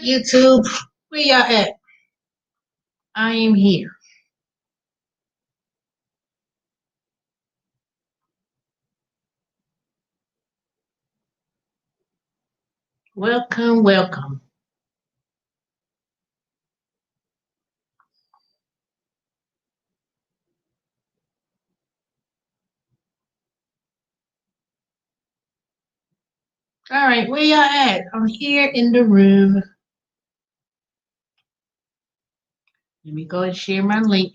YouTube, where y'all at? I am here. Welcome, welcome. All right, where y'all at? I'm here in the room. Let me go and share my link.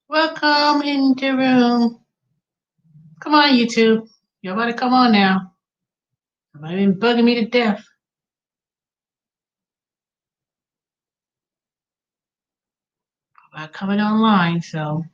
Welcome in the room. Come on, YouTube. Y'all better come on now. Somebody been bugging me to death about coming online, so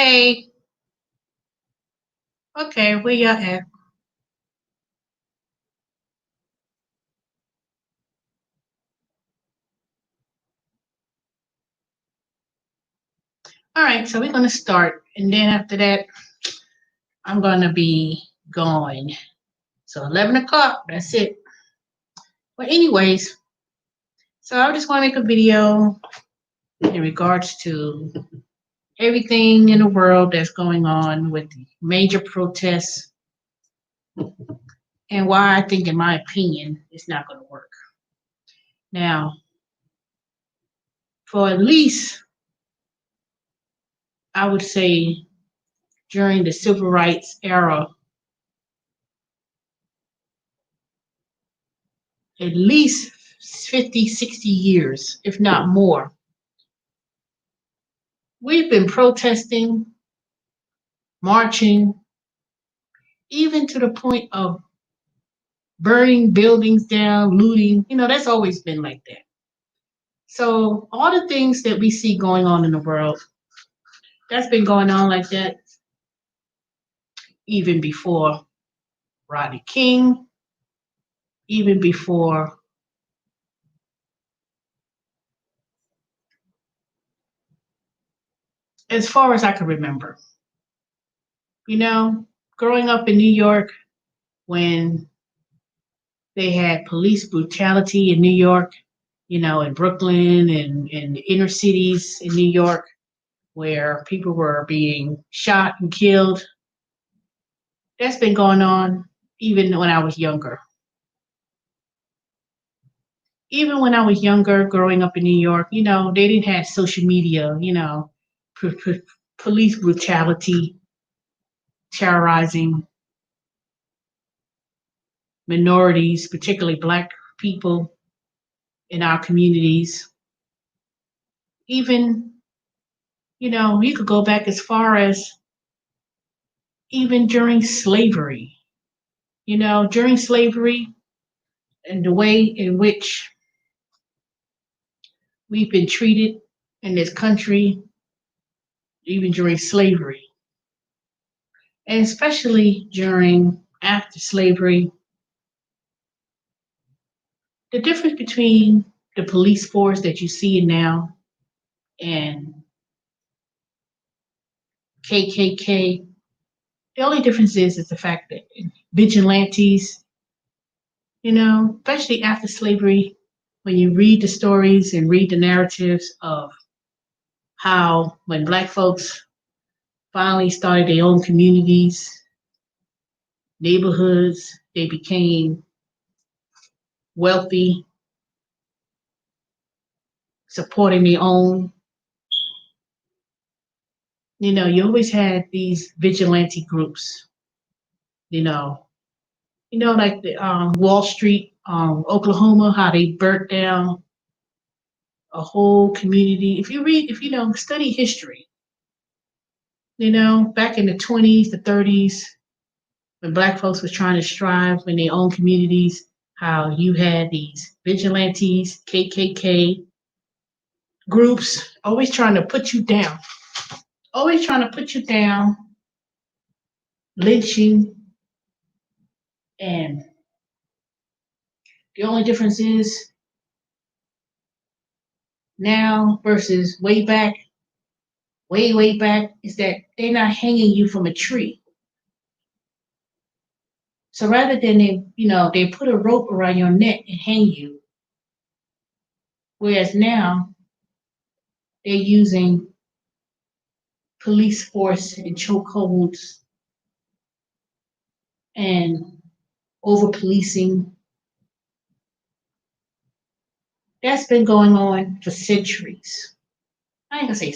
Hey. Okay, where y'all at? All right, so we're gonna start, and then after that, I'm gonna be going. So 11 o'clock. That's it. But anyways, so I just want to make a video in regards to everything in the world that's going on with the major protests and why I think, in my opinion, it's not going to work. Now, for at least, I would say, during the civil rights era, at least 50, 60 years, if not more, we've been protesting, marching, even to the point of burning buildings down, looting. That's always been like that. So all the things that we see going on in the world, that's been going on like that even before Rodney King, even before as far as I can remember. You know, growing up in New York when they had police brutality in New York, in Brooklyn and the inner cities in New York where people were being shot and killed. That's been going on even when I was younger. Even when I was younger, growing up in New York, they didn't have social media, police brutality, terrorizing minorities, particularly Black people in our communities. Even, you could go back as far as even during slavery. During slavery and the way in which we've been treated in this country, even during slavery, and especially during after slavery, the difference between the police force that you see now and KKK, the only difference is the fact that vigilantes, especially after slavery, when you read the stories and read the narratives of how when Black folks finally started their own communities, neighborhoods, they became wealthy, supporting their own. You always had these vigilante groups, you know, like the Wall Street, Oklahoma, how they burnt down a whole community. If you know, study history, back in the 20s, the 30s, when Black folks was trying to strive in their own communities, how you had these vigilantes, KKK groups, always trying to put you down, always trying to put you down, lynching, and the only difference is now versus way back, is that they're not hanging you from a tree. So rather than they put a rope around your neck and hang you, whereas now they're using police force and chokeholds and over policing. That's been going on for centuries. I ain't gonna say,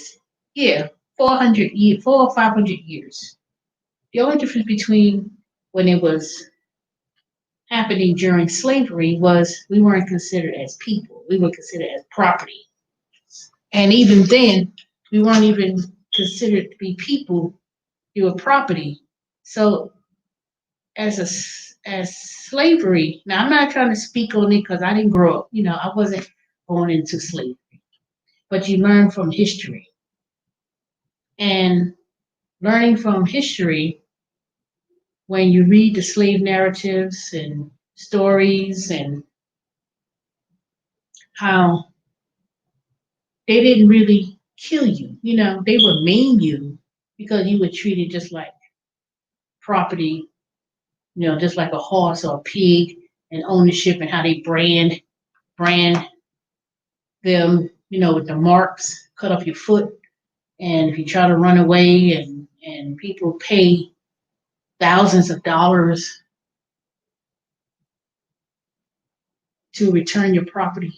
yeah, 400 years, 400 or 500 years. The only difference between when it was happening during slavery was we weren't considered as people. We were considered as property. And even then, we weren't even considered to be people. You were property. So as slavery, now I'm not trying to speak on it because I didn't grow up. I wasn't born into slavery. But you learn from history. And learning from history, when you read the slave narratives and stories and how they didn't really kill you, they would maim you because you were treated just like property, just like a horse or a pig, and ownership and how they brand them, with the marks, cut off your foot. And if you try to run away, and people pay thousands of dollars to return your property.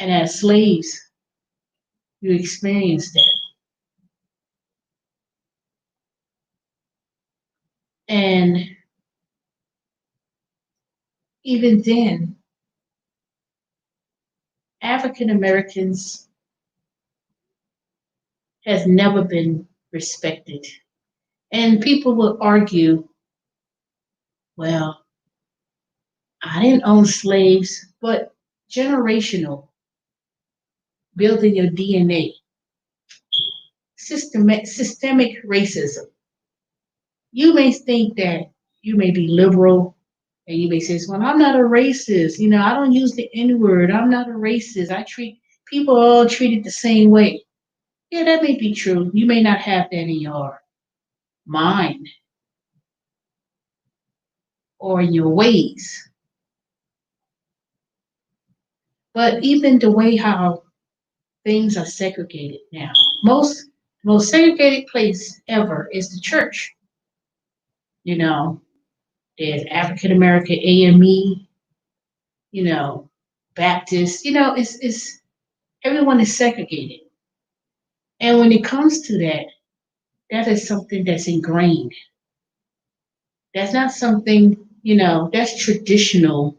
And as slaves, you experience that. And even then, African Americans has never been respected. And people will argue, well, I didn't own slaves, but generational, building your DNA, systemic racism. You may think that you may be liberal, and you may say, well, I'm not a racist. I don't use the N word. I'm not a racist. I treat people all treated the same way. Yeah, that may be true. You may not have that in your mind or your ways. But even the way how things are segregated now, most segregated place ever is the church. You know, there's African American AME, Baptist, it's everyone is segregated. And when it comes to that, that is something that's ingrained. That's not something, that's traditional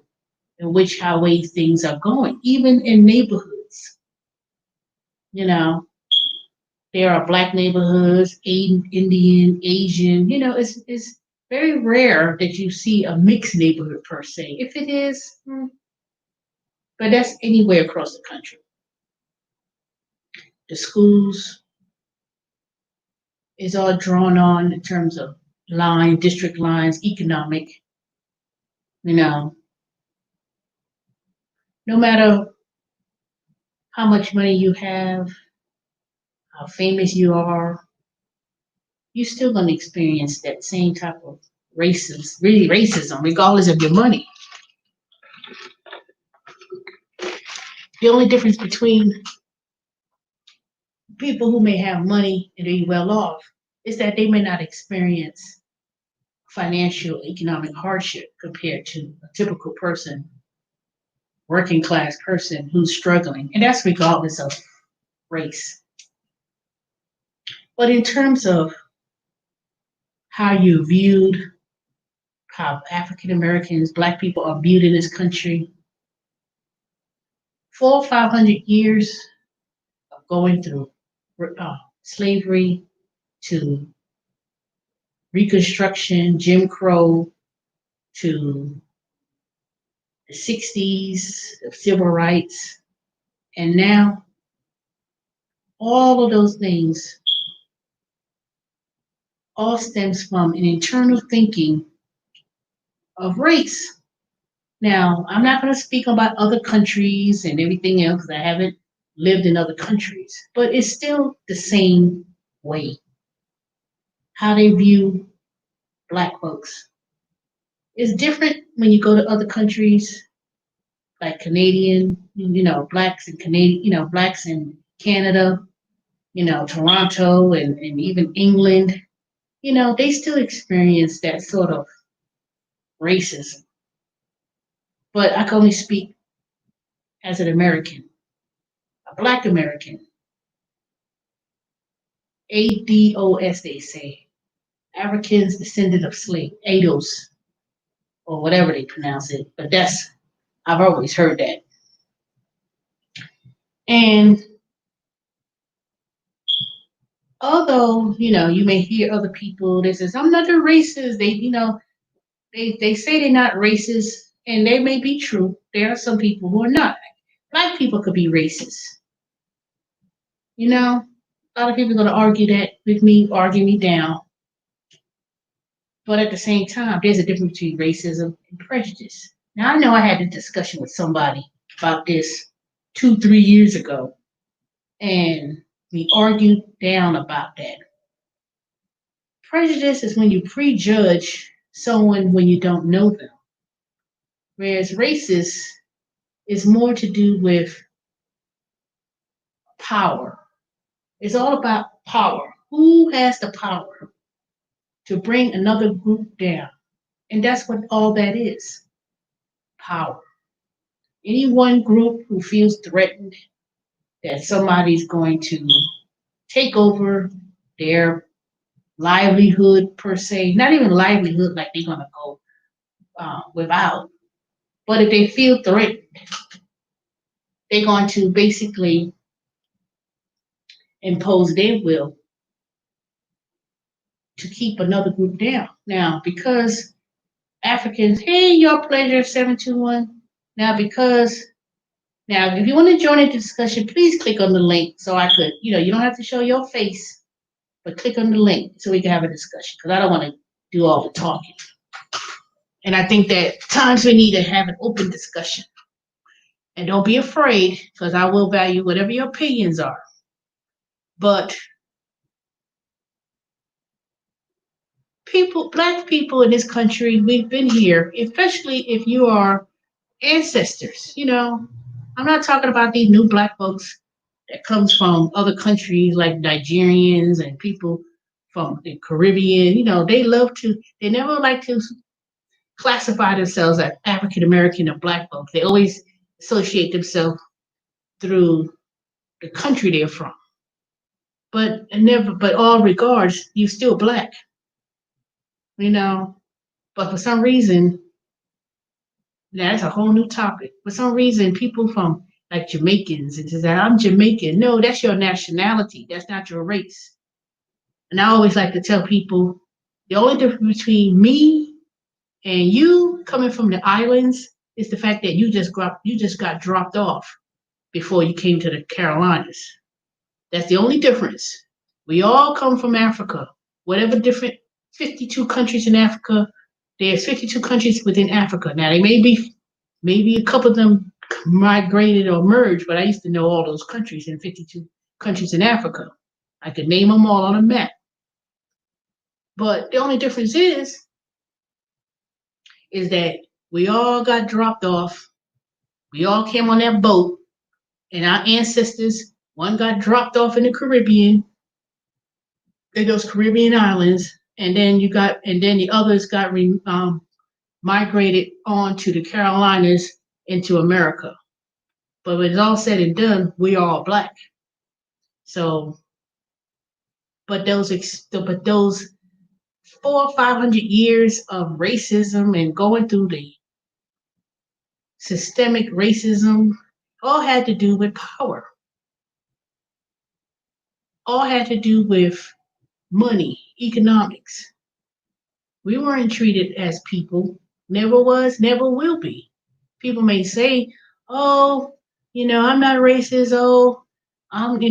in which how way things are going, even in neighborhoods. You know, there are black neighborhoods, Indian, Asian, it's very rare that you see a mixed neighborhood per se. If it is, but that's anywhere across the country. The schools is all drawn on in terms of district lines, economic, you know, no matter how much money you have, how famous you are, you're still going to experience that same type of racism, regardless of your money. The only difference between people who may have money and be well off is that they may not experience financial economic hardship compared to a typical person, working class person who's struggling, and that's regardless of race. But in terms of how you're viewed, how African Americans, Black people are viewed in this country, 400 or 500 years of going through slavery to Reconstruction, Jim Crow, to the 60s of civil rights, and now all of those things all stems from an internal thinking of race. Now, I'm not going to speak about other countries and everything else because I haven't lived in other countries, but it's still the same way. How they view Black folks is different when you go to other countries like Canadian, blacks in Canadian, blacks in Canada, Toronto and even England, they still experience that sort of racism. But I can only speak as an American, a Black American. ADOS, they say. Africans descended of slave, ADOS, or whatever they pronounce it. But I've always heard that. And although, you may hear other people, they says, I'm not a racist. They say they're not racist, and they may be true. There are some people who are not. Black people could be racist. A lot of people are going to argue that with me, argue me down. But at the same time, there's a difference between racism and prejudice. Now, I know I had a discussion with somebody about this 2, 3 years ago, and we argued down about that. Prejudice is when you prejudge someone when you don't know them, whereas racist is more to do with power. It's all about power. Who has the power to bring another group down? And that's what all that is, power. Any one group who feels threatened that somebody's going to take over their livelihood, per se, not even livelihood like they're going to go without, but if they feel threatened, they're going to basically impose their will to keep another group down. Now, because Africans, hey, your pleasure, 721. Now, because Now, if you want to join the discussion, please click on the link so I could, you don't have to show your face, but click on the link so we can have a discussion because I don't want to do all the talking. And I think that times we need to have an open discussion. And don't be afraid because I will value whatever your opinions are. But black people in this country, we've been here, especially if you are ancestors. I'm not talking about these new black folks that comes from other countries like Nigerians and people from the Caribbean. They never like to classify themselves as African American or black folks. They always associate themselves through the country they're from. But all regards, you still black, you know. But for some reason, that's a whole new topic. For some reason, people from like Jamaicans and say, I'm Jamaican. No, that's your nationality. That's not your race. And I always like to tell people the only difference between me and you coming from the islands is the fact that you just got dropped off before you came to the Carolinas. That's the only difference. We all come from Africa. Whatever different 52 countries in Africa, there's 52 countries within Africa. Now, they maybe a couple of them migrated or merged, but I used to know all those countries in 52 countries in Africa. I could name them all on a map. But the only difference is that we all got dropped off. We all came on that boat, and our ancestors, one got dropped off in the Caribbean, in those Caribbean islands, and then the others got migrated on to the Carolinas into America. But when it's all said and done, we are all black. So, but those 400 or 500 years of racism and going through the systemic racism all had to do with power. All had to do with money, economics. We weren't treated as people. Never was, never will be. People may say, oh, I'm not racist. Oh, and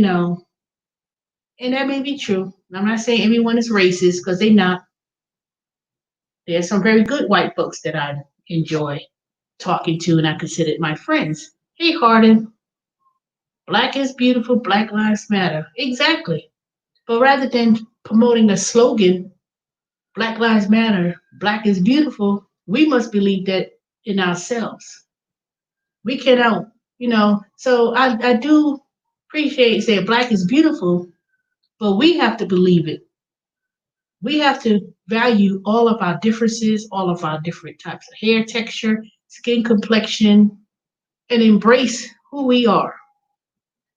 that may be true. I'm not saying everyone is racist because they're not. There's some very good white folks that I enjoy talking to and I consider my friends. Hey, Harden, black is beautiful, Black Lives Matter. Exactly. But rather than promoting the slogan, Black Lives Matter, Black is beautiful, we must believe that in ourselves. We cannot, so I do appreciate saying Black is beautiful, but we have to believe it. We have to value all of our differences, all of our different types of hair texture, skin complexion, and embrace who we are.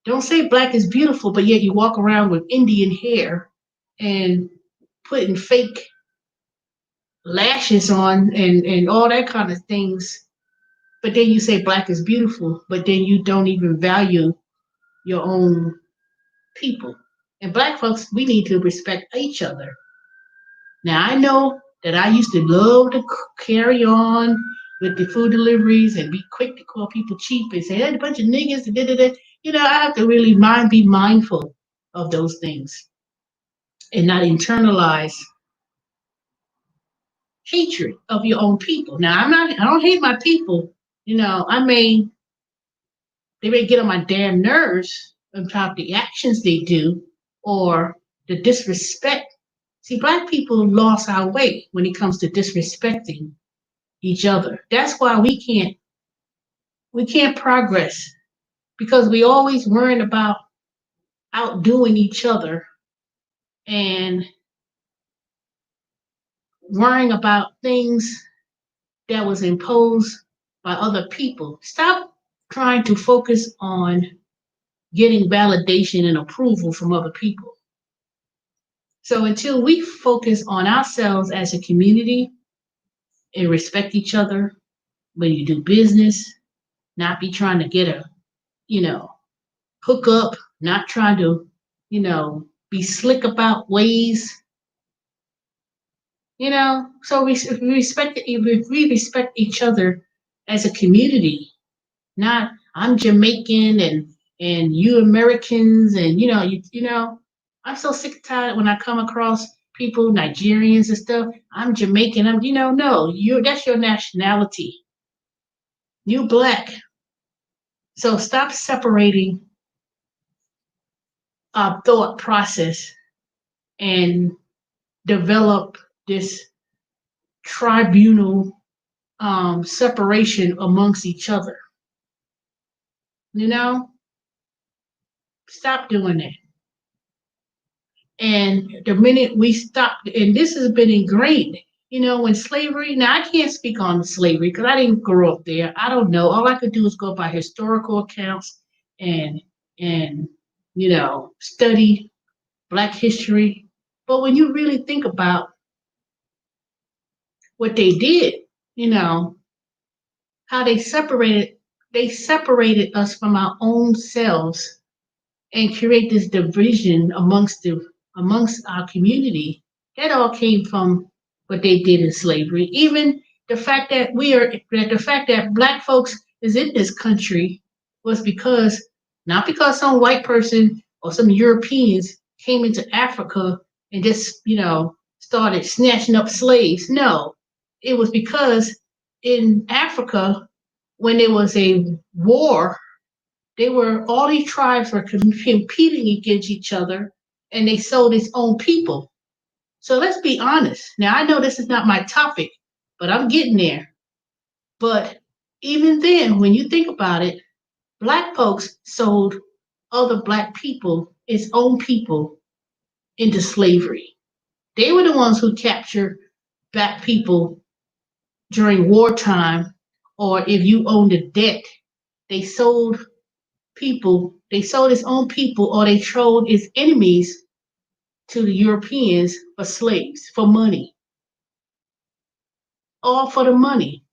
Don't say black is beautiful, but yet you walk around with Indian hair and putting fake lashes on and all that kind of things. But then you say black is beautiful, but then you don't even value your own people. And black folks, we need to respect each other. Now, I know that I used to love to carry on with the food deliveries and be quick to call people cheap and say, hey, a bunch of niggas, da, da, da. I have to really be mindful of those things and not internalize hatred of your own people. Now, I don't hate my people. You know, they may get on my damn nerves about the actions they do or the disrespect. See, black people lost our way when it comes to disrespecting each other. That's why we can't progress because we always worrying about outdoing each other and worrying about things that was imposed by other people. Stop trying to focus on getting validation and approval from other people. So until we focus on ourselves as a community and respect each other when you do business, not be trying to get a, you know, hook up, not trying to, be slick about ways, So if we respect each other as a community, not I'm Jamaican and you Americans and I'm so sick and tired when I come across people, Nigerians and stuff. I'm Jamaican. No, that's your nationality. You black. So stop separating our thought process and develop this tribunal separation amongst each other. Stop doing that. And the minute we stop, and this has been ingrained, when slavery, now I can't speak on slavery because I didn't grow up there. I don't know. All I could do is go by historical accounts and, and, study Black history. But when you really think about what they did, how they separated us from our own selves and create this division amongst our community. That all came from what they did in slavery. Even the fact that black folks is in this country was not because some white person or some Europeans came into Africa and just, started snatching up slaves. No, it was because in Africa, when there was a war, all these tribes were competing against each other and they sold its own people. So let's be honest. Now I know this is not my topic, but I'm getting there. But even then, when you think about it, black folks sold other black people, its own people, into slavery. They were the ones who captured black people during wartime, or if you owned a debt, they sold its own people, or they sold its enemies to the Europeans for slaves, for money. All for the money.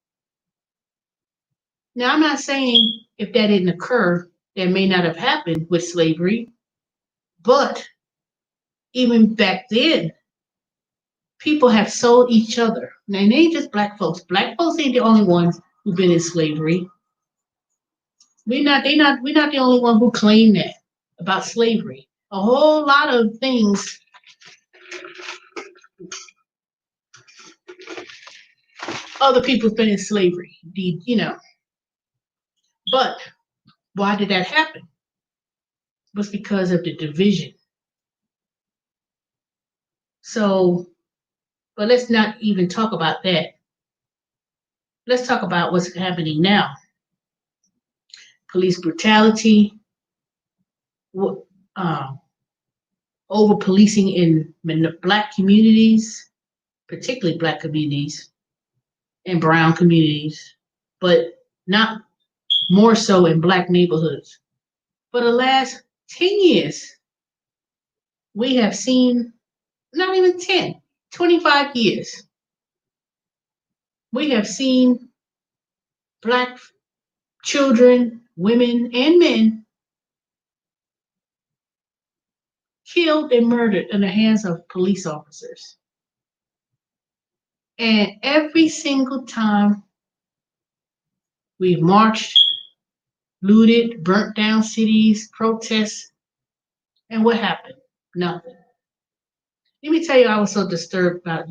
Now, I'm not saying if that didn't occur, that may not have happened with slavery, but even back then, people have sold each other. Now, it ain't just black folks. Black folks ain't the only ones who've been in slavery. We're not the only one who claim that about slavery. A whole lot of things other people's been in slavery, But why did that happen? It was because of the division. So, but let's not even talk about that. Let's talk about what's happening now. Police brutality, over policing in black communities, particularly black communities and brown communities, but not more so in black neighborhoods. For the last 10 years, we have seen, not even 10, 25 years, we have seen black children, women, and men killed and murdered in the hands of police officers. And every single time we've marched, looted, burnt down cities, protests, And what happened? Nothing. Let me tell you, I was so disturbed about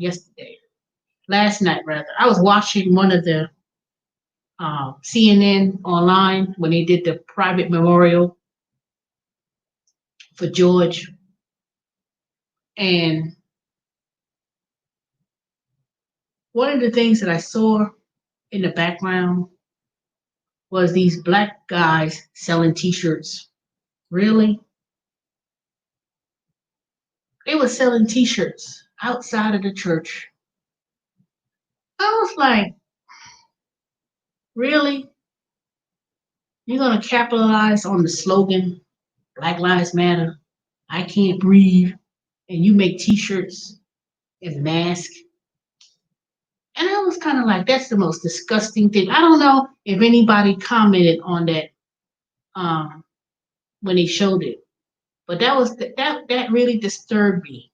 last night rather. I was watching one of the CNN online when they did the private memorial for George, and one of the things that I saw in the background was these black guys selling T-shirts. Really? They were selling T-shirts outside of the church. I was like, really? You're gonna capitalize on the slogan Black Lives Matter, I can't breathe, and you make T-shirts and masks? And I was kind of like, that's the most disgusting thing. I don't know if anybody commented on that um, when they showed it, but that really disturbed me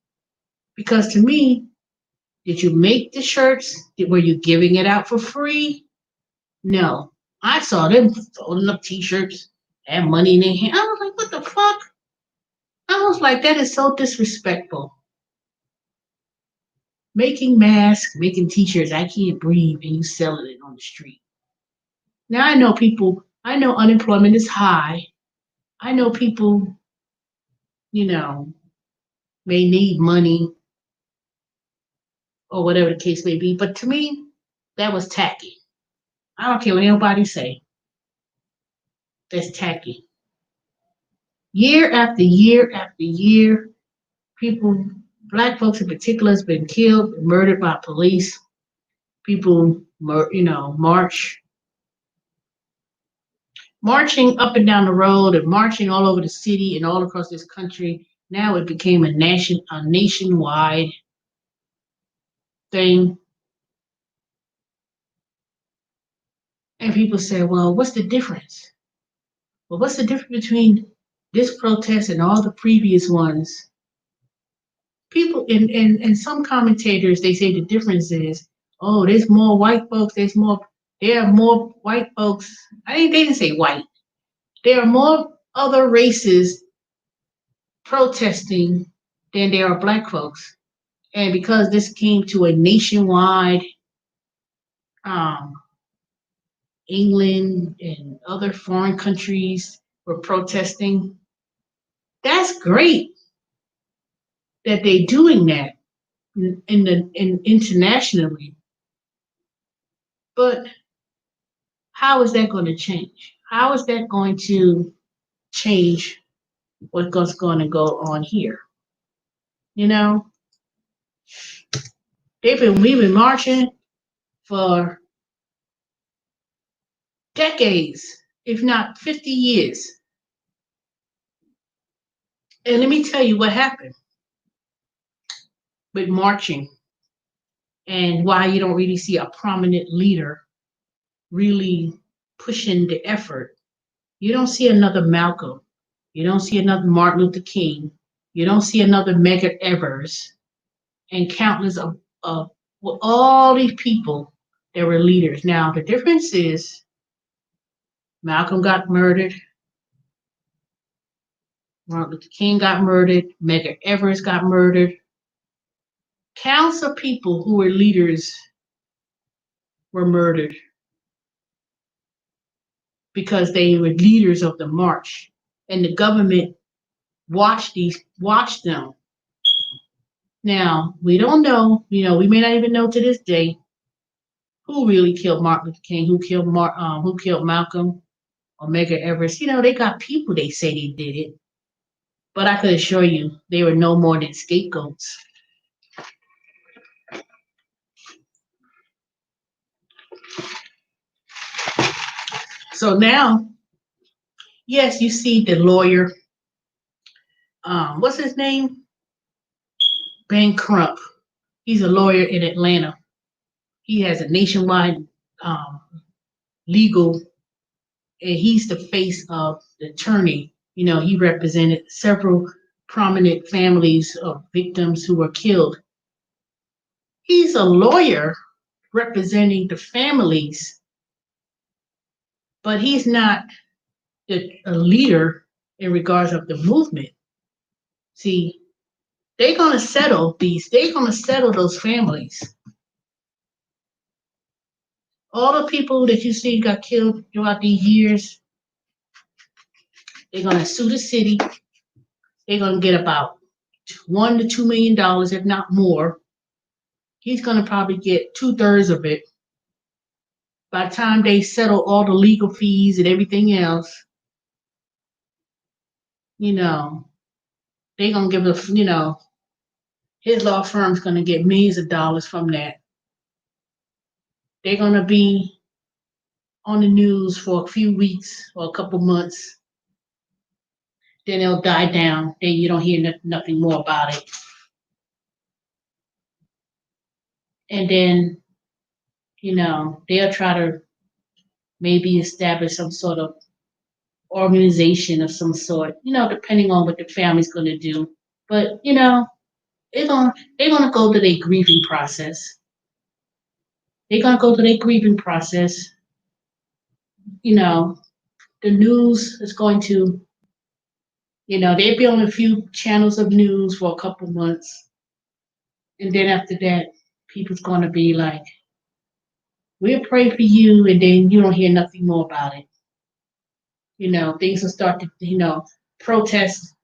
because to me, did you make the shirts? Were you giving it out for free? No, I saw them holding up T-shirts and money in their hand. I was like, what the fuck? I was like, that is so disrespectful. Making masks, making T-shirts, I can't breathe, and you selling it on the street. Now I know unemployment is high. I know people, you know, may need money or whatever the case may be, but to me, that was tacky. I don't care what anybody say. That's tacky. Year after year after year, people, black folks in particular, has been killed, murdered by police. People, marching up and down the road and marching all over the city and all across this country. Now it became a nationwide thing. And people say, well, what's the difference? Well, what's the difference between this protest and all the previous ones? People and some commentators, they say the difference is, oh, there's more white folks, there are more white folks. I think they didn't say white. There are more other races protesting than there are black folks. And because this came to a nationwide, um, England and other foreign countries were protesting, that's great that they're doing that internationally. But how is that going to change? How is that going to change what's going to go on here? You know, we've been marching for decades, if not 50 years. And let me tell you what happened with marching and why you don't really see a prominent leader really pushing the effort. You don't see another Malcolm. You don't see another Martin Luther King. You don't see another Medgar Evers and countless of well, all these people that were leaders. Now, the difference is Malcolm got murdered, Martin Luther King got murdered, Medgar Evers got murdered. Countless of people who were leaders were murdered because they were leaders of the march, and the government watched them. Now we don't know, we may not even know to this day who really killed Martin Luther King, who killed Malcolm or Medgar Evers. They got people they say they did it, but I could assure you they were no more than scapegoats. So now, yes, you see the lawyer. What's his name? Ben Crump. He's a lawyer in Atlanta. He has a nationwide um, legal, and he's the face of the attorney. He represented several prominent families of victims who were killed. He's a lawyer representing the families, but he's not a leader in regards of the movement. See, they're gonna settle these. They're gonna settle those families. All the people that you see got killed throughout these years, they're gonna sue the city. They're gonna get about $1 to $2 million, if not more. He's gonna probably get 2/3 of it. By the time they settle all the legal fees and everything else, you know, they're gonna give us, his law firm's gonna get millions of dollars from that. They're gonna be on the news for a few weeks or a couple months. Then they'll die down. Then you don't hear nothing more about it. And then, they'll try to maybe establish some sort of organization of some sort, depending on what the family's going to do. But, they're gonna go through their grieving process. They're gonna go through their grieving process. You know, the news is going to, they'll be on a few channels of news for a couple months. And then after that, people's gonna be like, we'll pray for you, and then you don't hear nothing more about it. Things will start to, protest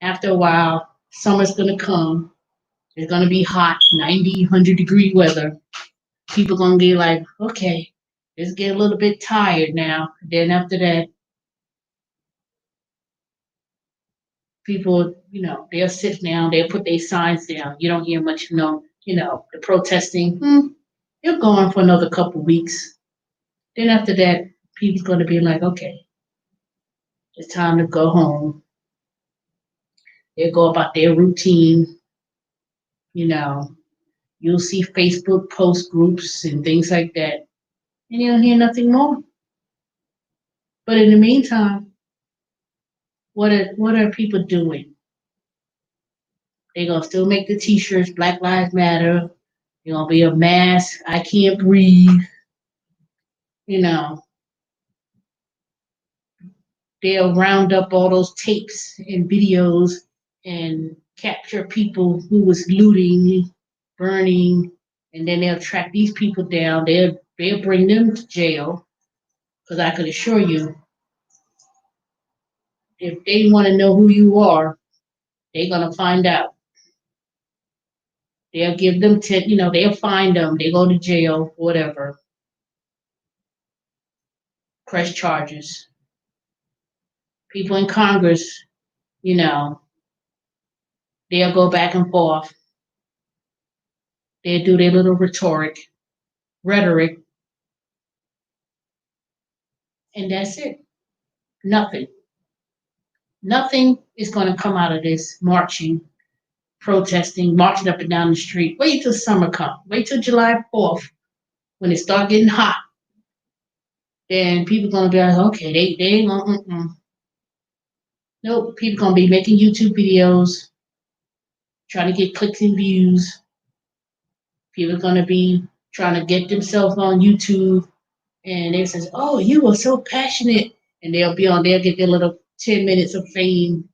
after a while. Summer's gonna come. It's gonna be hot, 90, 100-degree weather. People gonna be like, okay, let's get a little bit tired now. Then after that, people, they'll sit down, they'll put their signs down. You don't hear much, the protesting. They're going for another couple weeks. Then after that, people's gonna be like, okay, it's time to go home. They'll go about their routine. You'll see Facebook post groups and things like that, and you don't hear nothing more. But in the meantime, what are people doing? They're gonna still make the T-shirts, Black Lives Matter. They're gonna be a mask, I can't breathe. You know, they'll round up all those tapes and videos and capture people who was looting, burning, and then they'll track these people down. They'll bring them to jail. Because I could assure you, if they want to know who you are, they're gonna find out. They'll give them they'll find them. They go to jail, whatever, press charges. People in Congress, you know, they'll go back and forth. They'll do their little rhetoric, and that's it. Nothing. Nothing is going to come out of this marching, protesting, marching up and down the street. Wait till summer comes. Wait till July 4th when it start getting hot. Then people going to be like, okay, they ain't going to, nope, people going to be making YouTube videos, trying to get clicks and views. People are going to be trying to get themselves on YouTube, and they says, "Oh, you were so passionate," and they'll be on there, get their little 10 minutes of fame.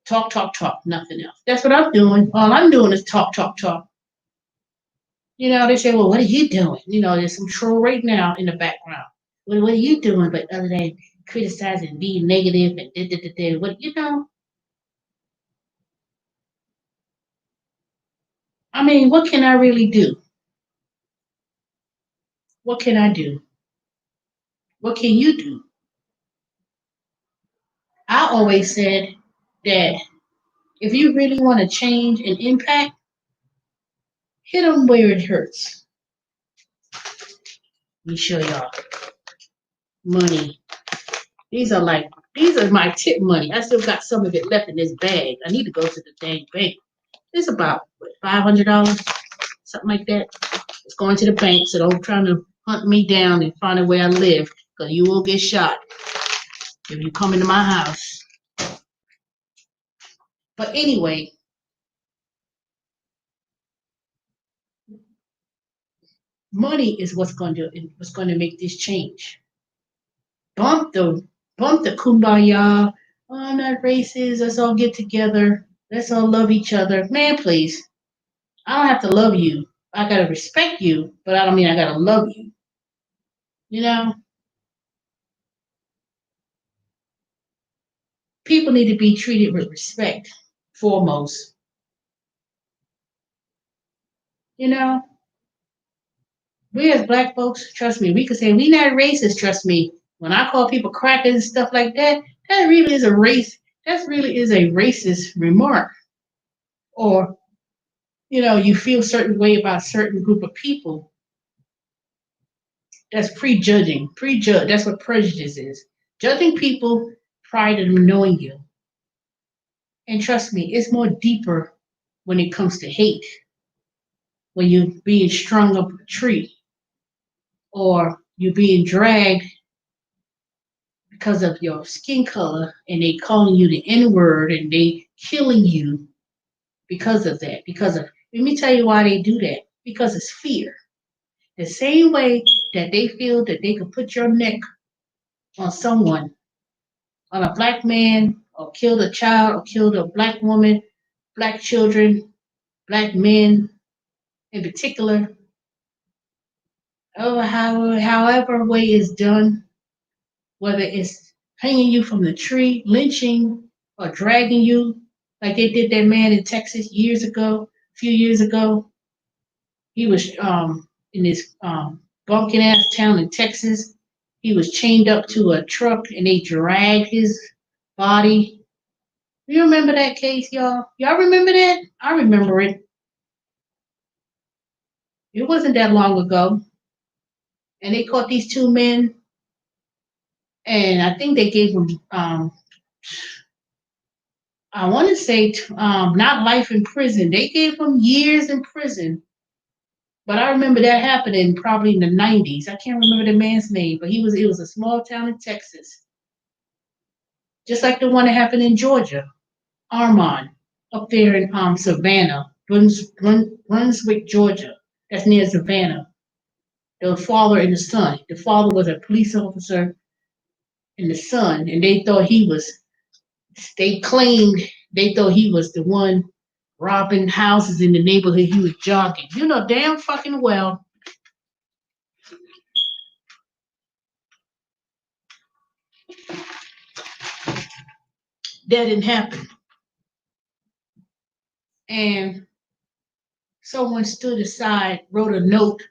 Talk, talk, talk, nothing else. That's what I'm doing. All I'm doing is talk, talk, talk. They say, "Well, what are you doing?" There's some troll right now in the background. What are you doing? But other than criticizing, being negative, and what. I mean, what can I really do? What can I do? What can you do? I always said that if you really want to change and impact, hit them where it hurts. Let me show y'all. Money. These are my tip money. I still got some of it left in this bag. I need to go to the dang bank. It's about $500, something like that. It's going to the bank, so don't try to hunt me down and find out where I live, because you will get shot if you come into my house. But anyway, money is what's going to make this change. Bump the kumbaya, Oh, I'm not racist. Let's all get together. Let's all love each other. Man, please. I don't have to love you. I gotta respect you, but I don't mean I gotta love you. You know, people need to be treated with respect, foremost. You know, we as black folks, trust me, we could say we not racist. Trust me. When I call people crackers and stuff like that, that really is a race. That really is a racist remark. Or you feel a certain way about a certain group of people. That's prejudging. Prejudge. That's what prejudice is. Judging people prior to them knowing you. And trust me, it's more deeper when it comes to hate. When you're being strung up a tree, or you're being dragged because of your skin color, and they calling you the N word, and they killing you because of that. Because of let me tell you why they do that. Because it's fear. The same way that they feel that they can put your neck on someone, on a black man, or kill a child, or kill a black woman, black children, black men in particular, however way is done, whether it's hanging you from the tree, lynching, or dragging you, like they did that man in Texas years ago, a few years ago. He was in this bumpkin ass town in Texas. He was chained up to a truck and they dragged his body. You remember that case, y'all? Y'all remember that? I remember it. It wasn't that long ago. And they caught these two men, and I think they gave them, I want to say, not life in prison. They gave them years in prison. But I remember that happening probably in the 90s. I can't remember the man's name, but it was a small town in Texas. Just like the one that happened in Georgia, Armand, up there in Savannah, Brunswick, Georgia. That's near Savannah. The father and the son. The father was a police officer, and the son, and they claimed they thought he was the one robbing houses in the neighborhood. He was jogging. You know damn fucking well that didn't happen. And someone stood aside, wrote a note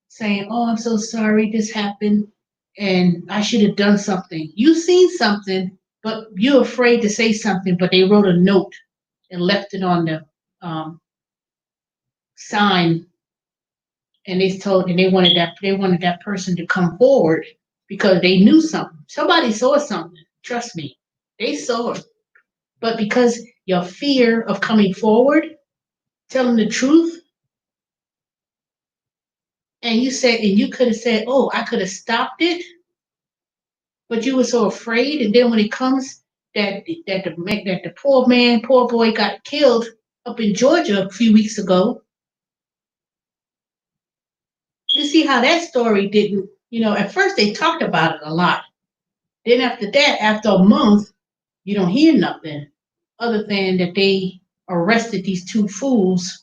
saying, "Oh, I'm so sorry this happened, and I should have done something." You seen something, but you're afraid to say something. But they wrote a note and left it on the sign, and they wanted that person to come forward because they knew something. Somebody saw something. Trust me, they saw it. But because your fear of coming forward, telling the truth, and you could have said, "Oh, I could have stopped it," but you were so afraid. And then when it comes that the poor boy got killed up in Georgia a few weeks ago, you see how that story didn't. At first they talked about it a lot. Then after that, after a month, you don't hear nothing other than that they arrested these two fools.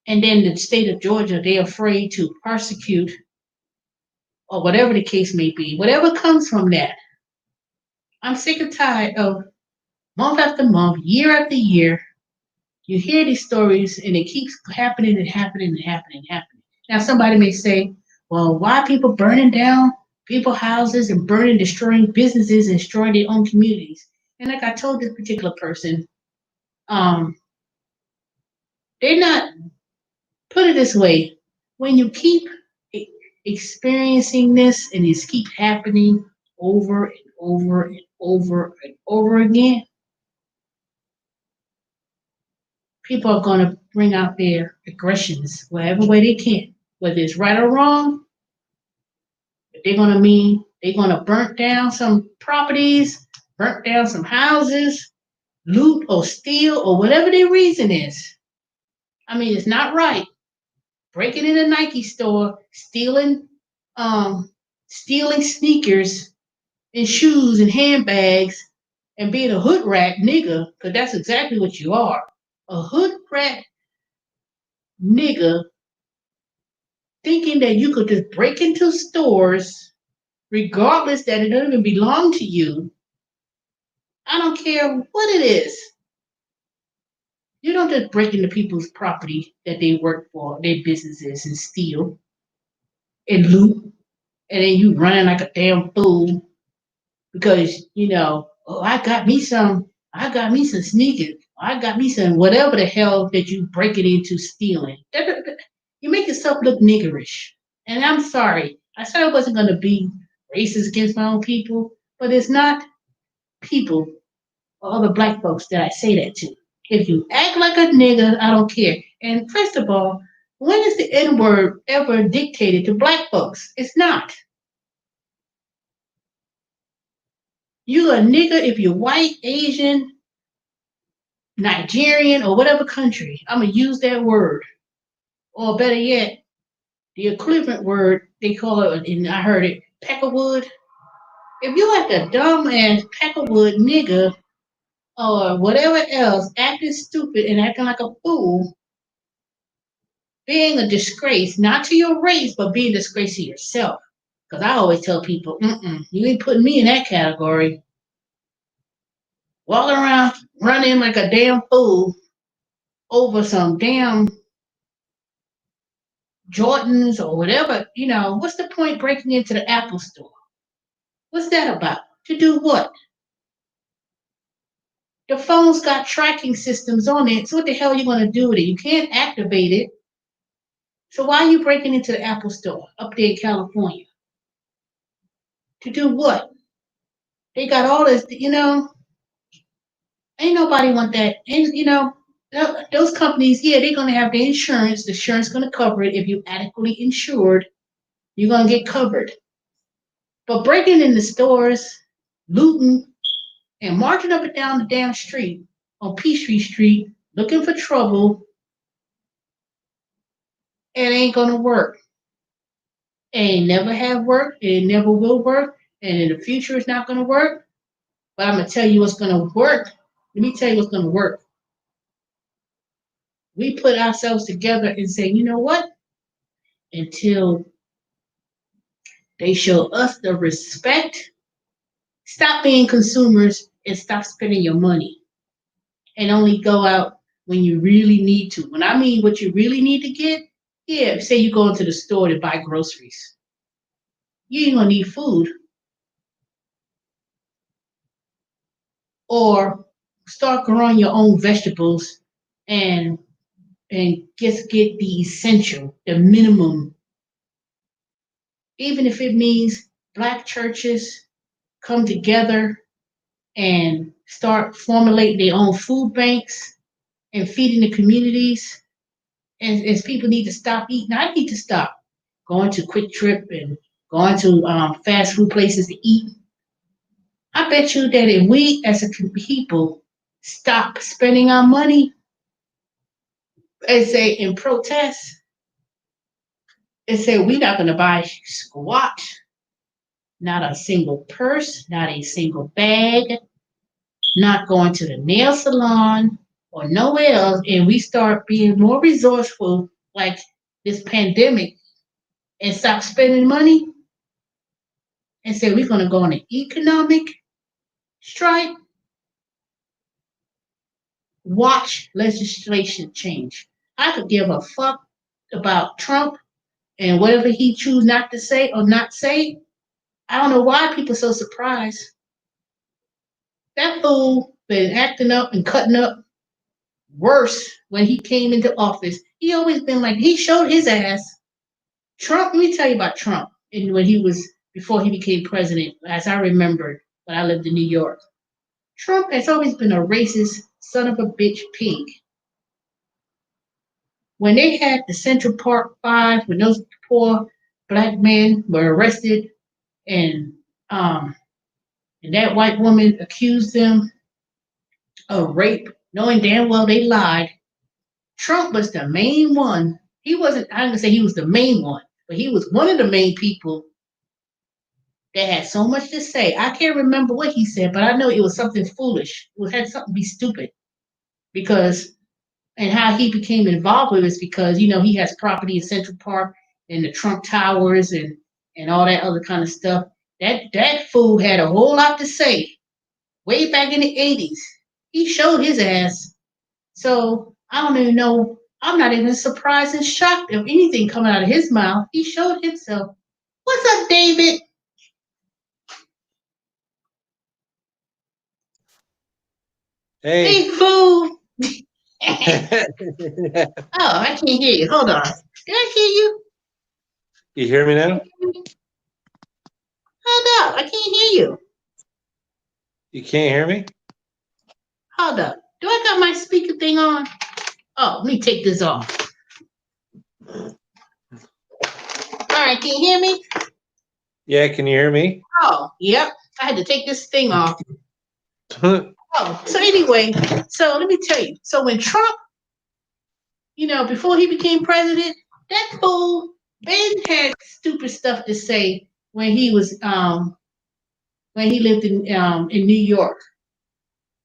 And then the state of Georgia, they're afraid to prosecute, or whatever the case may be, whatever comes from that. I'm sick and tired of month after month, year after year, you hear these stories and it keeps happening and happening and happening and happening. Now, somebody may say, well, why are people burning down people's houses and burning, destroying businesses and destroying their own communities? And like I told this particular person, um, they're not, put it this way, when you keep experiencing this and it's keep happening over and over and over and over again, people are going to bring out their aggressions whatever way they can, whether it's right or wrong. They're going to burn down some properties, burn down some houses, loot or steal or whatever their reason is. I mean, it's not right. Breaking in a Nike store, um, stealing sneakers and shoes and handbags, and being a hood rat nigger, because that's exactly what you are. A hood rat nigger thinking that you could just break into stores regardless that it doesn't even belong to you. I don't care what it is. You don't just break into people's property that they work for, their businesses, and steal and loot, and then you running like a damn fool because oh, I got me some sneakers, I got me some whatever the hell that you break it into stealing. You make yourself look niggerish. And I'm sorry, I said I wasn't going to be racist against my own people, but it's not people or other black folks that I say that to. If you act like a nigger, I don't care. And first of all, when is the N word ever dictated to black folks? It's not. You a nigger if you're white, Asian, Nigerian, or whatever country. I'm gonna use that word. Or better yet, the equivalent word they call it, and I heard it, peckerwood. If you like a dumb ass peckerwood nigger or whatever else, acting stupid and acting like a fool, being a disgrace, not to your race, but being a disgrace to yourself. Because I always tell people, you ain't putting me in that category. Walking around running like a damn fool over some damn Jordans or whatever, what's the point breaking into the Apple store? What's that about? To do what? The phone's got tracking systems on it, so what the hell are you going to do with it? You can't activate it. So why are you breaking into the Apple store up there in California? To do what? They got all this, ain't nobody want that. And, those companies, yeah, they're going to have the insurance. The insurance going to cover it. If you're adequately insured, you're going to get covered. But breaking into stores, looting, and marching up and down the damn street on Peachtree Street looking for trouble, it ain't going to work. It ain't never have worked. It never will work. And in the future, it's not going to work. But I'm going to tell you what's going to work. Let me tell you what's going to work. We put ourselves together and say, you know what? Until they show us the respect, stop being consumers and stop spending your money. And only go out when you really need to. When I mean what you really need to get, yeah, say you go into the store to buy groceries. You ain't going to need food. Or start growing your own vegetables and just get the essential, the minimum. Even if it means black churches come together and start formulating their own food banks and feeding the communities. And as people need to stop eating, I need to stop going to Quick Trip and going to fast food places to eat. I bet you that if we as a people stop spending our money and say in protest and say we're not going to buy squat, not a single purse, not a single bag, not going to the nail salon or nowhere else, and we start being more resourceful like this pandemic and stop spending money and say we're going to go on an economic strike, watch legislation change. I could give a fuck about Trump and whatever he choose not to say or not say. I don't know why people are so surprised. That fool been acting up and cutting up worse when he came into office. He always been like, he showed his ass. Trump, let me tell you about Trump. And when he was, before he became president, as I remembered when I lived in New York. Trump has always been a racist son of a bitch pig. When they had the Central Park Five, when those poor black men were arrested and that white woman accused them of rape, knowing damn well they lied. Trump was the main one. He wasn't, I'm going to say he was the main one, but he was one of the main people that had so much to say. I can't remember what he said, but I know it was something foolish. It had something to be stupid because and how he became involved with it is because he has property in Central Park and the Trump Towers and all that other kind of stuff. That fool had a whole lot to say way back in the 80s. He showed his ass. So I don't even know. I'm not even surprised and shocked of anything coming out of his mouth. He showed himself. What's up, David? Hey. Hey, fool. You Oh, I can't hear you. Hold on. Did I hear you? hear me now? Hold up. I can't hear you. You can't hear me? Hold up. Do I got my speaker thing on? Oh, let me take this off. All right, can you hear me? Yeah, can you hear me? Oh, yep. I had to take this thing off. Oh, so anyway, so let me tell you. So when Trump, before he became president, that fool Ben had stupid stuff to say when he lived in New York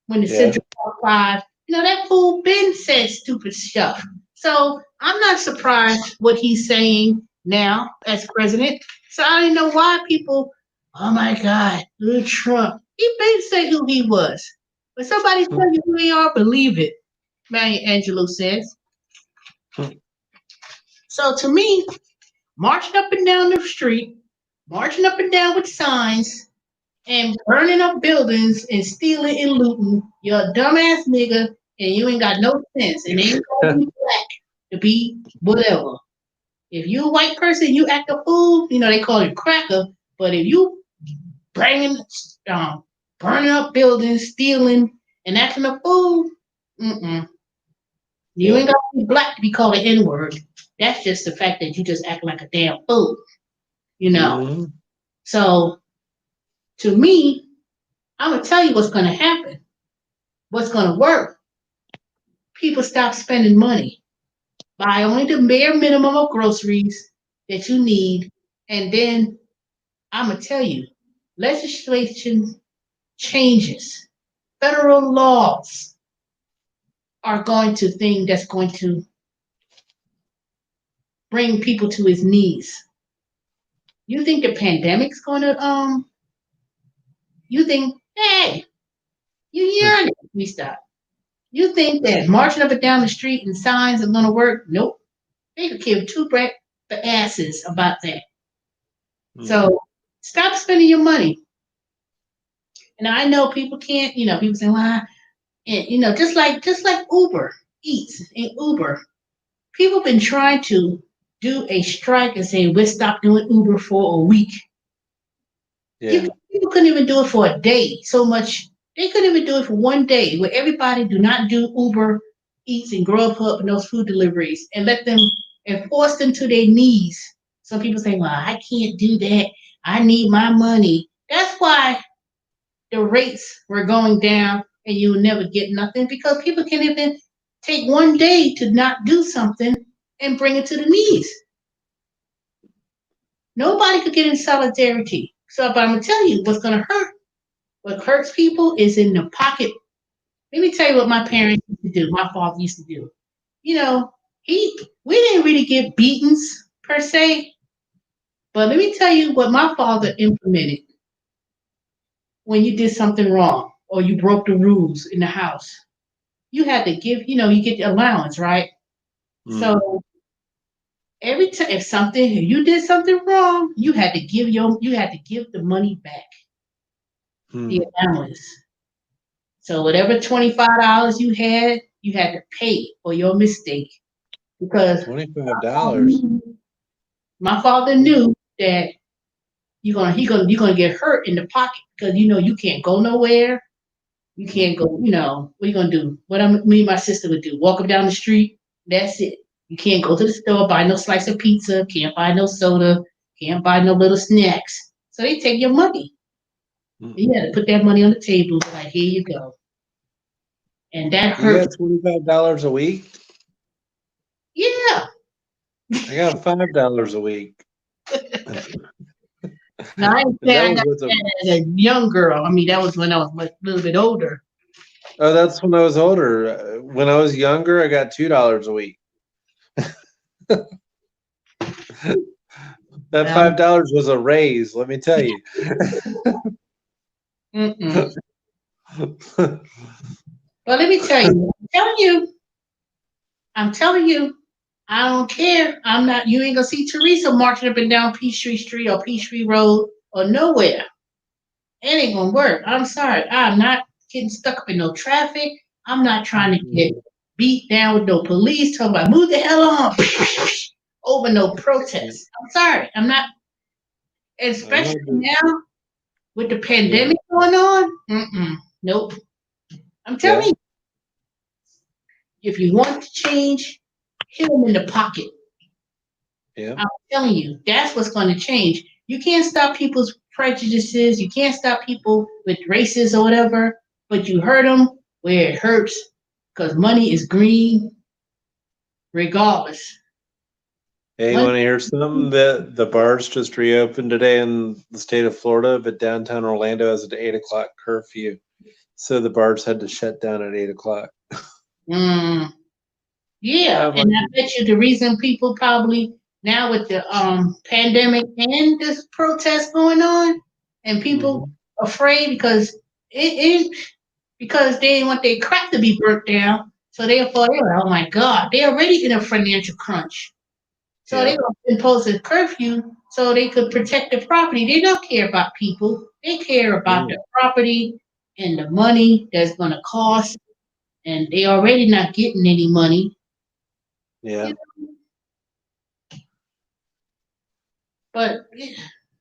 when the Yeah. Central Park Five. That fool Ben said stupid stuff. So I'm not surprised what he's saying now as president. So I don't know why people. Oh my God, little Trump. He Ben said who he was. When somebody tell you who they are, believe it. Maya Angelou says. So to me, marching up and down the street, marching up and down with signs, and burning up buildings and stealing and looting, you're a dumbass nigga and you ain't got no sense and ain't gonna be black to be whatever. If you a white person, you act a fool, they call you cracker, but if you bringing, um, burning up buildings, stealing, and acting a fool, mm-mm. You Yeah. ain't got to be black to be called an N-word. That's just the fact that you just act like a damn fool, you know. Mm-hmm. So to me, I'm gonna tell you what's gonna happen. What's gonna work? People stop spending money. Buy only the bare minimum of groceries that you need, and then I'm gonna tell you, legislation changes. Federal laws are going to thing that's going to bring people to his knees. You think the pandemic's gonna you think, hey, you hearing it? We stop. You think that marching up and down the street and signs are gonna work? Nope. They could give two the asses about that. So stop spending your money. And I know people can't, people say, well, and just like Uber Eats and Uber, people been trying to do a strike and say we'll stop doing Uber for a week. Yeah. People couldn't even do it for a day. So much they couldn't even do it for one day where everybody do not do Uber Eats and Grubhub and those food deliveries and let them and force them to their knees. Some people say, well, I can't do that. I need my money. That's why the rates were going down and you will never get nothing because people can even take one day to not do something and bring it to the knees. Nobody could get in solidarity. So, but I'm gonna tell you what's gonna hurt. What hurts people is in the pocket. Let me tell you what my parents used to do. My father used to do. You know, we didn't really get beatings per se, but let me tell you what my father implemented when you did something wrong or you broke the rules in the house. You had to give, you get the allowance, right? Mm. So every time if you did something wrong, you had to give the money back, the Mm. allowance. So whatever $25 you had to pay for your mistake because $25. my father knew that you're gonna get hurt in the pocket because you can't go nowhere. You can't Mm. go. What are you gonna do? Me and my sister would do? Walk up down the street. That's it. You can't go to the store, buy no slice of pizza. Can't buy no soda. Can't buy no little snacks. So they take your money. Mm. You had to put that money on the table. Like here you go, and that You hurt. got $25 a week? Yeah. I got $5 a week. Now, I ain't And saying that I was got with that as a young girl. I mean, that was when I was a little bit older. oh, that's when I was older. When I was younger, I got $2 a week. That Well, $5 was a raise, let me tell you. mm-mm. But let me tell you, I'm telling you, I don't care. I'm not. You ain't gonna see Teresa marching up and down Peachtree Street or Peachtree Road or nowhere. It ain't gonna work. I'm sorry. I'm not getting stuck up in no traffic. I'm not trying to get beat down with no police talking about move the hell on over no protest. I'm sorry. I'm not, I'm especially not, now with the yeah, pandemic going on. Nope. I'm telling yeah, you, if you want to change, hit them in the pocket. yeah, I'm telling you, that's what's going to change. You can't stop people's prejudices. You can't stop people with races or whatever, but you hurt them where it hurts because money is green regardless. Hey, you Money, want to hear something? The bars just reopened today in the state of Florida, but downtown Orlando has an 8 o'clock curfew. So the bars had to shut down at 8 o'clock. mm, yeah, I'm and like, I bet you the reason people probably now with the pandemic and this protest going on, and people mhm, afraid because it because they didn't want their crap to be burnt down. So therefore, they were, oh my God, they're already in a financial crunch. So they yeah, gonna impose a curfew so they could protect the property. They don't care about people. They care about yeah, the property and the money that's gonna cost. And they already not getting any money. yeah. But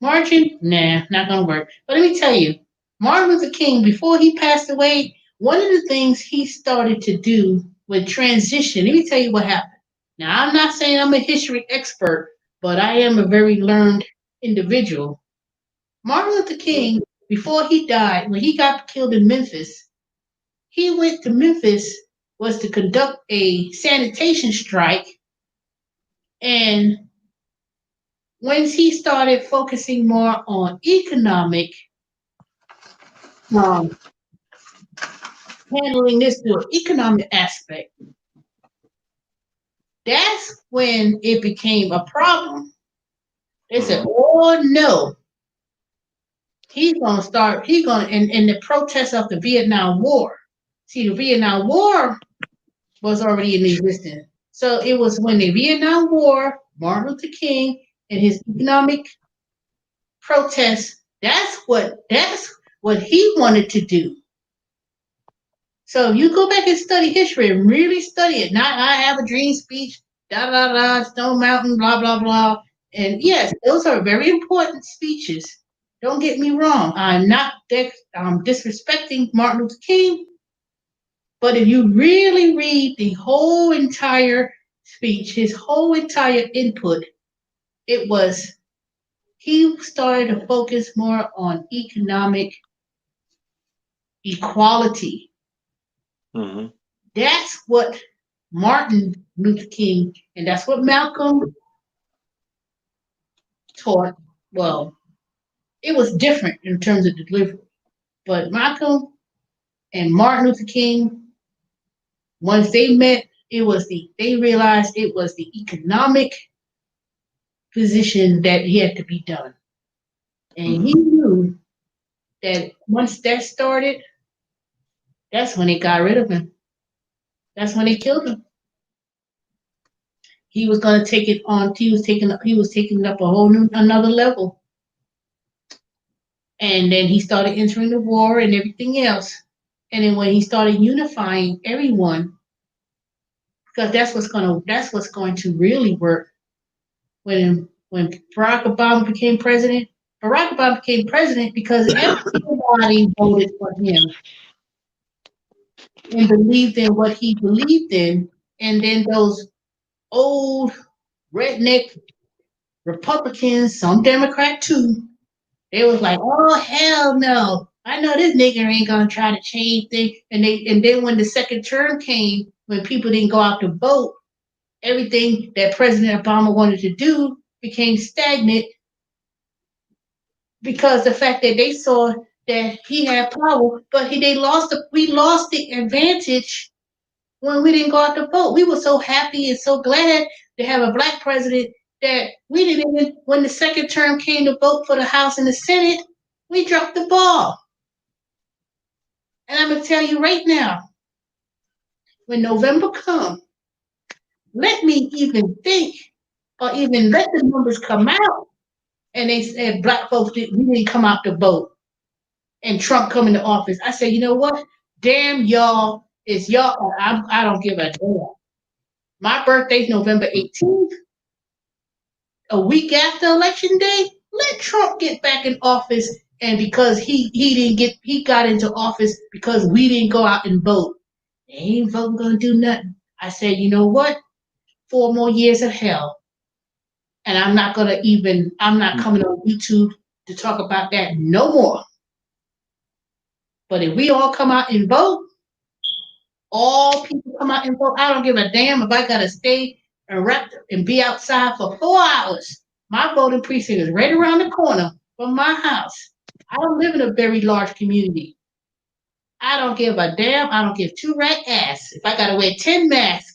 margin, nah, not gonna work. But let me tell you, Martin Luther King, before he passed away, one of the things he started to do with transition, let me tell you what happened. Now, I'm not saying I'm a history expert, but I am a very learned individual. Martin Luther King, before he died, when he got killed in Memphis, he went to Memphis was to conduct a sanitation strike, and once he started focusing more on economic um, handling this through an economic aspect, that's when it became a problem. They said, Mhm, "Oh no, he's gonna start. He's gonna." And the protests of the Vietnam War. See, the Vietnam War was already in existence. So it was when the Vietnam War, Martin Luther King, and his economic protests. That's what he wanted to do. So you go back and study history and really study it. Not I have a dream speech, da da da, Stone Mountain, blah blah blah. And yes, those are very important speeches. Don't get me wrong. I'm not disrespecting Martin Luther King, but if you really read the whole entire speech, his whole entire input, it was he started to focus more on economic equality. mhm, That's what Martin Luther King and that's what Malcolm taught. Well, it was different in terms of delivery, but Malcolm and Martin Luther King, once they met, they realized it was the economic position that had to be done, and he mhm. knew that once that started, that's when they got rid of him. That's when they killed him. He was going to take it on. He was taking it up a whole new another level, and then he started entering the war and everything else. And then when he started unifying everyone, because that's what's going to really work when Barack Obama became president. Barack Obama became president because everybody voted for him and believed in what he believed in, and then those old redneck Republicans, some Democrat too, they was like, "Oh hell no! I know this nigga ain't gonna try to change things." And then when the second term came, when people didn't go out to vote, everything that President Obama wanted to do became stagnant because the fact that they saw that he had power, but we lost the advantage when we didn't go out to vote. We were so happy and so glad to have a black president that we didn't even, when the second term came to vote for the House and the Senate, we dropped the ball. And I'm going to tell you right now, when November comes, let me even think or even let the numbers come out and they said black folks we didn't come out to vote and Trump come into office. I say, you know what? Damn y'all, it's y'all. I don't give a damn. My birthday's November 18th. A week after election day, let Trump get back in office. And because he got into office because we didn't go out and vote. They ain't voting gonna do nothing. I said, you know what? 4 more years of hell. And I'm not coming on YouTube to talk about that no more. But if we all come out and vote, all people come out and vote, I don't give a damn if I gotta stay and be outside for 4 hours. My voting precinct is right around the corner from my house. I don't live in a very large community. I don't give a damn. I don't give two rat ass. If I gotta wear 10 masks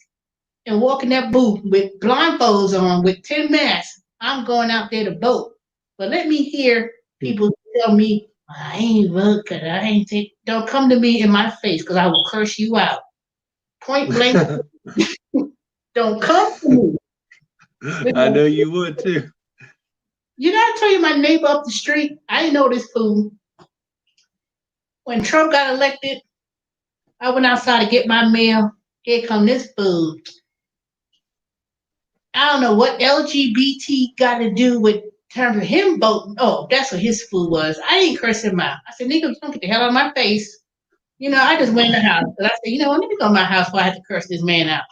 and walk in that booth with blindfolds on with 10 masks, I'm going out there to vote. But let me hear people tell me, I ain't vote because I ain't take. Don't come to me in my face because I will curse you out. Point blank. Don't come to me. I know you would too. You know, I tell you, my neighbor up the street, I didn't know this fool. When Trump got elected, I went outside to get my mail. Here come this fool. I don't know what LGBT got to do with terms of him voting. Oh, that's what his fool was. I didn't curse him out. I said, nigga, don't get the hell out of my face. You know, I just went in the house. But I said, you know what, let me go to my house before I have to curse this man out.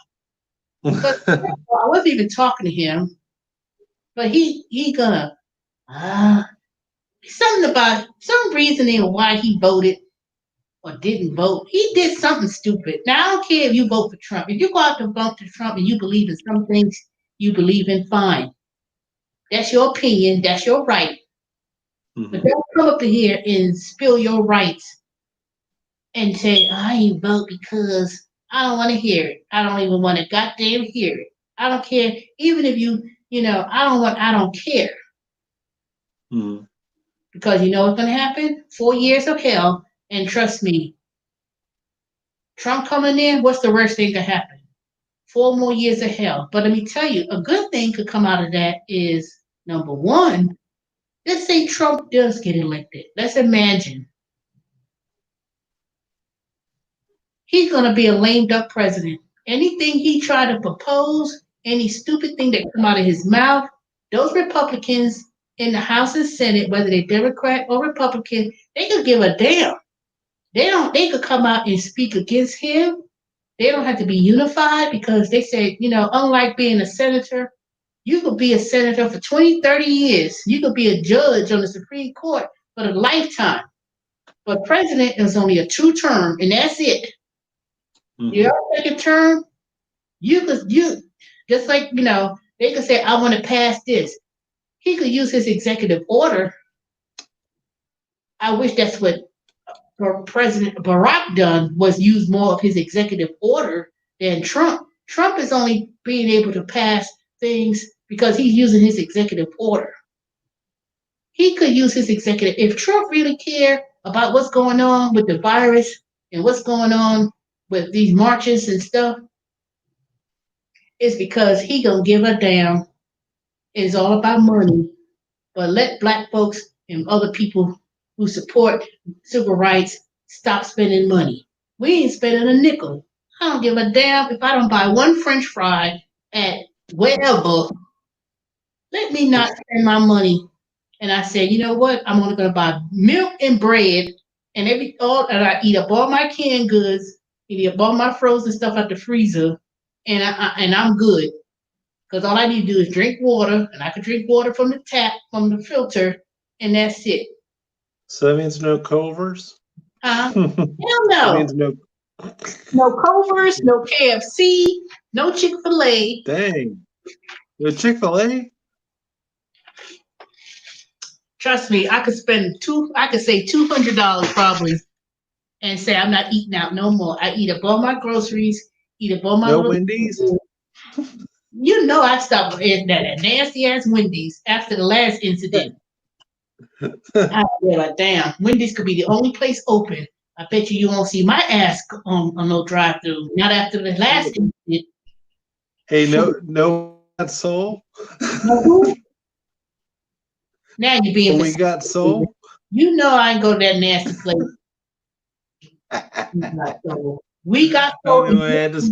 But I wasn't even talking to him. But he gonna something about some reasoning why he voted or didn't vote. He did something stupid. Now I don't care if you vote for Trump. If you go out to vote for Trump and you believe in some things you believe in, fine. That's your opinion. That's your right. Mm-hmm. But don't come up here and spill your rights and say, I ain't vote because I don't want to hear it. I don't even want to goddamn hear it. I don't care. Even if I don't care. Mm-hmm. Because you know what's going to happen? 4 years of hell. And trust me, Trump coming in, what's the worst thing to happen? 4 more years of hell. But let me tell you, a good thing could come out of that is, number one, let's say Trump does get elected. Let's imagine. He's going to be a lame duck president. Anything he tried to propose, any stupid thing that come out of his mouth, those Republicans in the House and Senate, whether they're Democrat or Republican, they could give a damn. They could come out and speak against him. They don't have to be unified because they say, unlike being a senator, you could be a senator for 20, 30 years. You could be a judge on the Supreme Court for a lifetime. But president is only a 2 term, and that's it. Mm-hmm. Your second term, you just like, they could say, I want to pass this. He could use his executive order. I wish that's what President Barack done, was use more of his executive order than Trump. Trump is only being able to pass things because he's using his executive order. He could use his executive. If Trump really cared about what's going on with the virus and what's going on with these marches and stuff, it's because he gonna give a damn. It's all about money. But let black folks and other people who support civil rights stop spending money. We ain't spending a nickel. I don't give a damn if I don't buy one French fry at wherever. Let me not spend my money. And I said, you know what? I'm only gonna buy milk and bread and and I eat up all my canned goods, eat up all my frozen stuff out the freezer, and I'm good. Because all I need to do is drink water, and I can drink water from the tap, from the filter, and that's it. So that means no Culver's? Hell no. That means no Culver's, no KFC, no Chick-fil-A. Dang. No Chick-fil-A? Trust me, I could say $200 probably and say I'm not eating out no more. I eat up all my groceries, eat up all my No little Wendy's? You know I stopped at that nasty ass Wendy's after the last incident. I feel like damn, Wendy's could be the only place open. I bet you won't see my ass on no drive through. Not after the last incident. Hey, no got soul. Now you're being We got soul. You know I ain't go to that nasty place. We got soul. Miss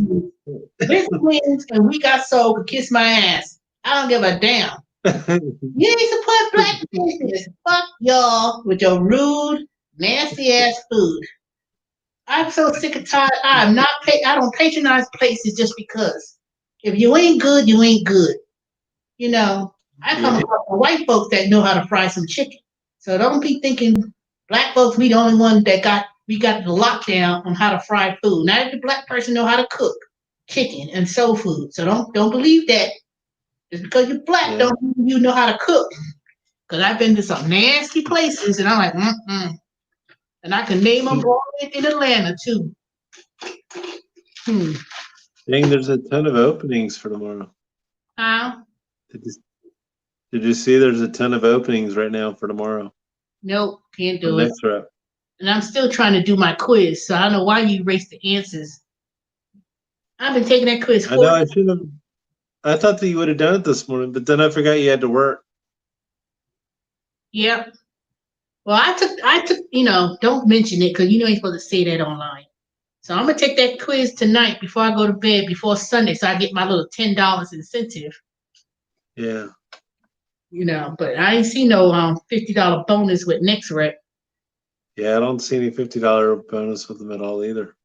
Wings and we got soul could kiss my ass. I don't give a damn. You ain't support black business. Fuck y'all with your rude, nasty ass food. I'm so sick and tired. I don't patronize places just because. If you ain't good, you ain't good. You know, I come across white folks that know how to fry some chicken. So don't be thinking black folks we the only one that got the lockdown on how to fry food. Not every black person know how to cook chicken and soul food. So don't believe that. Just because you're black don't mean you know how to cook. Because I've been to some nasty places and I'm like, And I can name them all in Atlanta too. Dang, there's a ton of openings for tomorrow. Huh? Did you see there's a ton of openings right now for tomorrow? Nope, can't do it. Next rep. And I'm still trying to do my quiz, so I don't know why you erased the answers. I've been taking that quiz. I know I should have. I thought that you would have done it this morning, but then I forgot you had to work. Yep. Well, I took, don't mention it because you ain't supposed to say that online. So I'm gonna take that quiz tonight before I go to bed before Sunday, so I get my little $10 incentive. Yeah. But I ain't see no $50 bonus with Next Rep. Yeah, I don't see any $50 bonus with them at all either.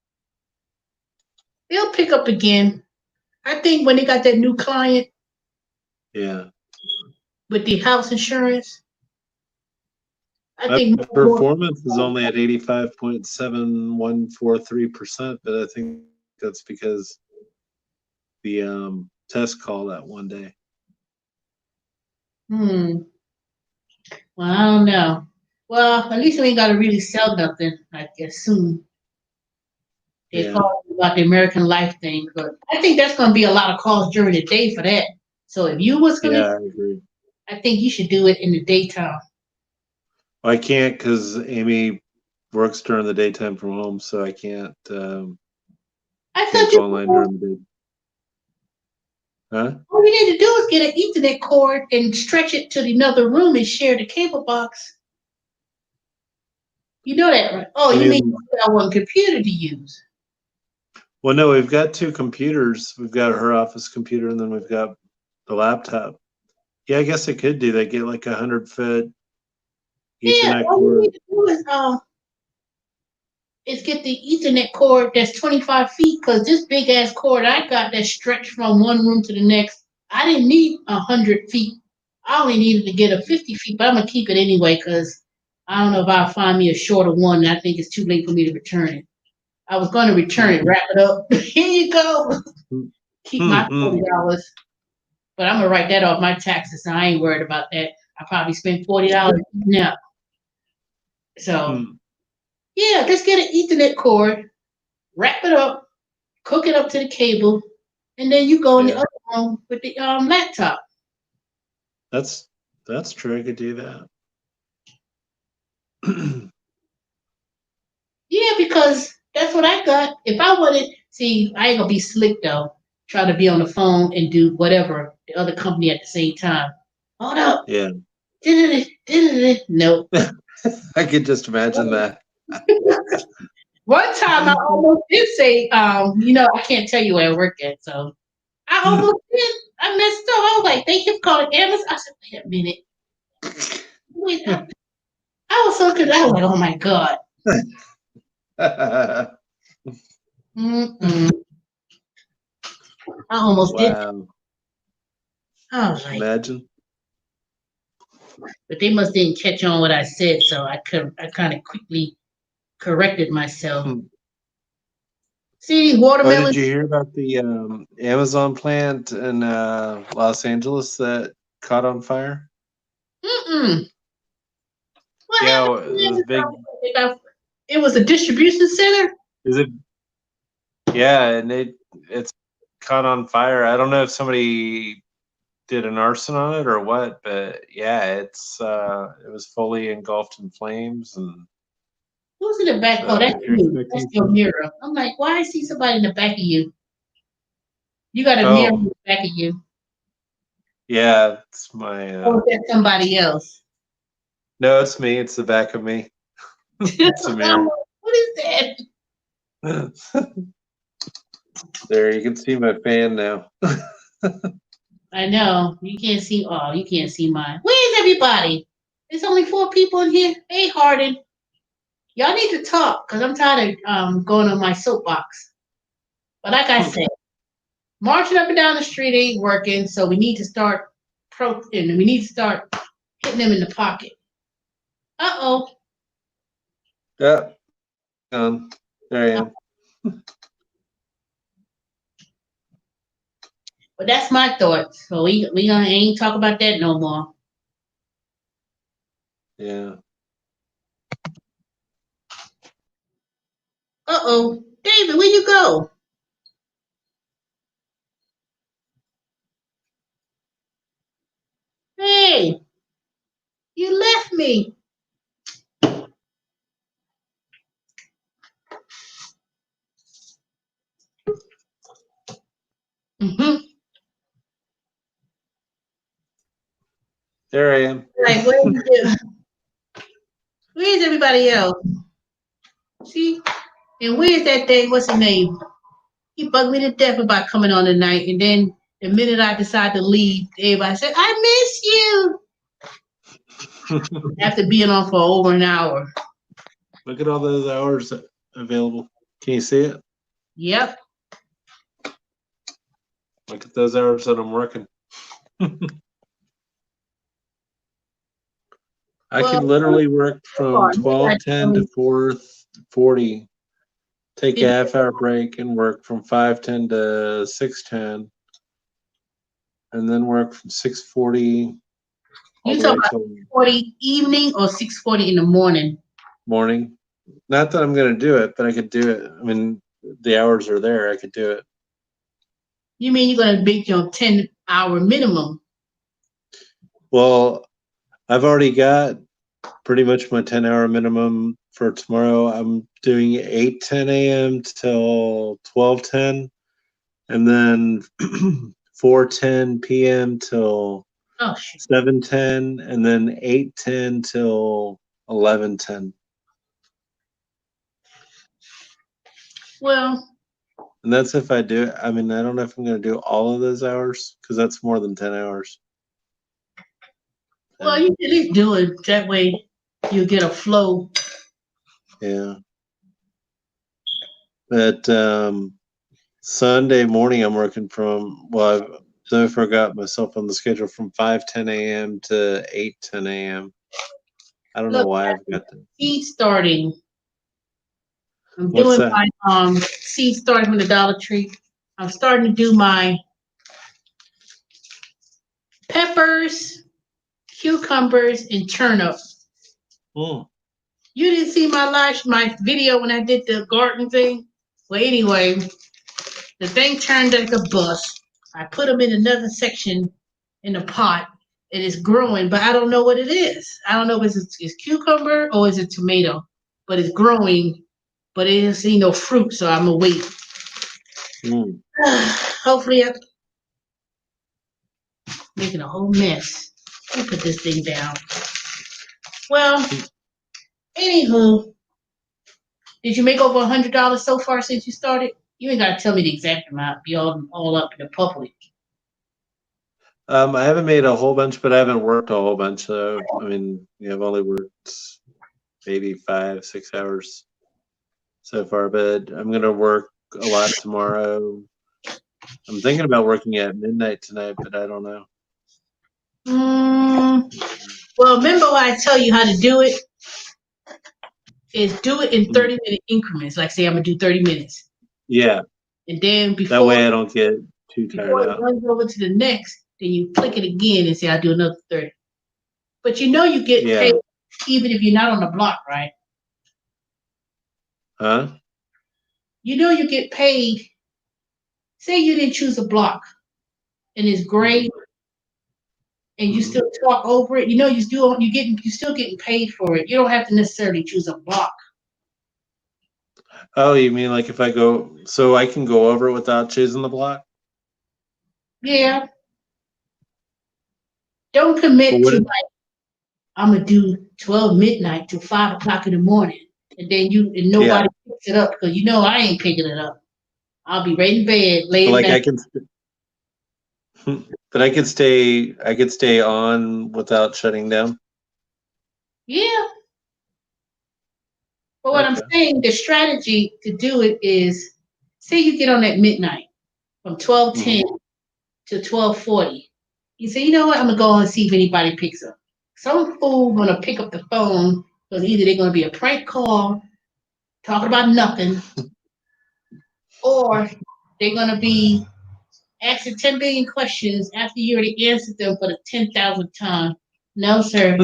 They'll pick up again. I think when they got that new client. Yeah. With the house insurance. I My think performance is only at 85.7143%, but I think that's because the test call that one day. Well, I don't know. Well, at least we ain't got to really sell nothing, I assume. They call about the American Life thing, but I think that's going to be a lot of calls during the day for that. So if you was going to, I agree. I think you should do it in the daytime. Well, I can't because Amy works during the daytime from home, so I can't. I thought you online during the day. Huh? All you need to do is get an Ethernet cord and stretch it to another room and share the cable box. You know that, right? Oh, you mean that one computer to use? Well, no, we've got two computers. We've got her office computer, and then we've got the laptop. Yeah, I guess I could do that. Get like 100-foot Ethernet all cord. you need to do is get the Ethernet cord that's 25 feet, because this big ass cord I got that stretched from one room to the next, I didn't need 100 feet. I only needed to get a 50 feet, but I'm gonna keep it anyway because I don't know if I'll find me a shorter one. And I think it's too late for me to return it. I was going to return it, wrap it up. Here you go. Keep my $40, but I'm gonna write that off my taxes. So I ain't worried about that. I probably spent $40 now. So. Yeah, just get an Ethernet cord, wrap it up, cook it up to the cable, and then you go in the other room with the laptop. That's true. I could do that. Yeah, because that's what I got. If I wanted, see, I ain't gonna be slick though. Try to be on the phone and do whatever the other company at the same time. Hold up. Yeah. No. I could just imagine that. One time I almost did say, I can't tell you where I work at, so I almost did. I messed up. I was like, thank you for calling Amazon. I said, wait a minute. I was so confused. I was like, oh my God. I almost did. I was like, imagine. But they must didn't catch on what I said, so I kind of quickly corrected myself. See, watermelon. Oh, did you hear about the Amazon plant in Los Angeles that caught on fire? What Yeah, happened? it was big. It was a distribution center. Is it? Yeah, and it's caught on fire. I don't know if somebody did an arson on it or what, but yeah, it was fully engulfed in flames, and Who's in the back? Oh, so that's if you're you. That's expecting your some, mirror. I'm like, why I see somebody in the back of you? You got a mirror in oh the back of you. yeah, it's my Or is that somebody else? no, it's me. It's the back of me. It's a I'm mirror. like, what is that? There, you can see my fan now. I know. You can't see. Oh, you can't see mine. Where's everybody? There's only 4 people in here. Hey, Harden. Y'all need to talk because I'm tired of going on my soapbox. But like I said, marching up and down the street ain't working, so we need to start and we need to start hitting them in the pocket. Uh-oh. Yeah, there I am. But that's my thoughts. So we gonna ain't talk about that no more. Yeah. Uh-oh. David, where you go? Hey, you left me. Mm-hmm. There I am. Like, where's everybody else? See? And where's that thing? What's his name? He bugged me to death about coming on tonight. And then the minute I decide to leave, everybody said, I miss you. After being on for over an hour. Look at all those hours available. Can you see it? Yep. Look at those hours that I'm working. I can literally work from 12:10 to 4:40. Take a half-hour break and work from 5:10 to 6:10, and then work from 6:40 all You the way talking about till 6:40 evening or 6:40 in the morning? morning. Not that I'm going to do it, but I could do it. I mean, the hours are there. I could do it. You mean you're gonna make your 10-hour minimum? Well, I've already got pretty much my 10-hour minimum for tomorrow. I'm doing 8:10 a.m. till 12:10, and then 4:10 p.m. till 7:10, and then 8:10 till 11:10. Well, And that's if I do it. I mean, I don't know if I'm going to do all of those hours because that's more than 10 hours. well, you can at least do it that way. You get a flow. Yeah. But Sunday morning, I'm working from, well, I forgot myself on the schedule from 5:10 a.m. to 8:10 a.m. I don't know why I've got that. Seed starting. I'm What's doing that? my seed starting from the Dollar Tree. I'm starting to do my peppers, cucumbers, and turnip. Mm. You didn't see my video when I did the garden thing? Well, anyway, the thing turned like a bus. I put them in another section in a pot. It is growing, but I don't know what it is. I don't know if it's cucumber or is it tomato, but it's growing, but it doesn't see no fruit, so I'm gonna wait. Mm. Hopefully, I'm making a whole mess. Let me put this thing down. Well, anywho, did you make over $100 so far since you started? You ain't gotta tell me the exact amount. Be all up in the public. I haven't made a whole bunch, but I haven't worked a whole bunch. So, I mean, I've only worked maybe 5-6 hours so far, but I'm going to work a lot tomorrow. I'm thinking about working at midnight tonight, but I don't know. Well, remember when I tell you how to do it? Is do it in 30-minute increments. Like, say I'm going to do 30 minutes. Yeah. And then before that way I don't get too tired before it out. runs over to the next, then you click it again and say, I'll do another 30. But you get paid even if you're not on the block, right? Huh? You know you get paid. Say you didn't choose a block and it's great, and you Mhm. still talk over it. You know you still getting paid for it. You don't have to necessarily choose a block. Oh, you mean like if I go, so I can go over it without choosing the block? Yeah, don't But commit what to if, like I'm gonna do 12 midnight to 5 o'clock in the morning, and then yeah, nobody picks it up because you know I ain't picking it up. I'll be right in bed, but laying like down. but I could stay on without shutting down. Yeah, but what I'm Okay. saying, the strategy to do it is, say you get on at midnight from 12:10 Hmm. to 12:40. You say, you know what? I'm gonna go and see if anybody picks up. Some fool gonna pick up the phone because either they're gonna be a prank call talking about nothing, or they're gonna be asking 10 billion questions after you already answered them for the 10,000th time. No, sir,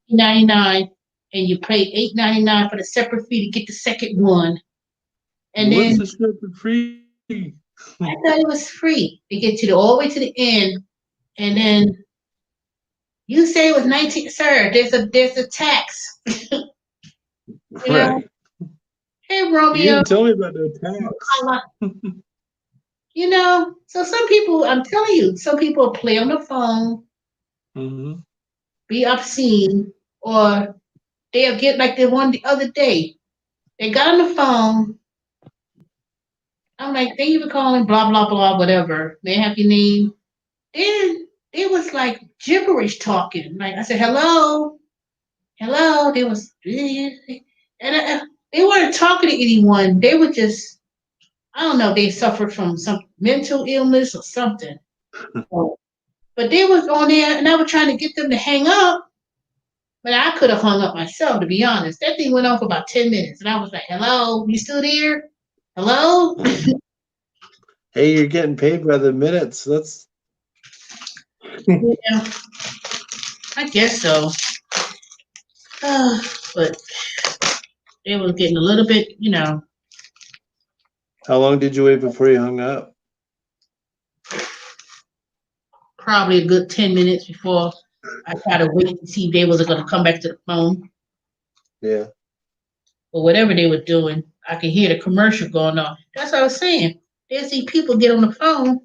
19.99, and you pay 8.99 for the separate fee to get the second one. And What's then the shit for free? I thought it was free to get you all the way to the end, and then you say it was 19, sir. There's a tax. You know, Right. hey You Romeo, didn't tell me about no tax. you know. So some people, I'm telling you, some people play on the phone, Hmm. be obscene, or they'll get like the one the other day. They got on the phone. I'm like, thank you for calling, blah blah blah, whatever. May I have your name? Then it was like gibberish talking. Like I said, hello, hello. They was, and they weren't talking to anyone. They were just, I don't know. They suffered from some mental illness or something. So, but they was on there, and I was trying to get them to hang up. But I could have hung up myself, to be honest. That thing went on for about 10 minutes, and I was like, "Hello, you still there? Hello?" Hey, you're getting paid by the minute, so that's Yeah, I guess so. But they was getting a little bit, how long did you wait before you hung up? probably a good 10 minutes before I tried to wait to see if they was going to come back to the phone Yeah. or whatever they were doing. I could hear the commercial going on. That's what I was saying. They see people get on the phone.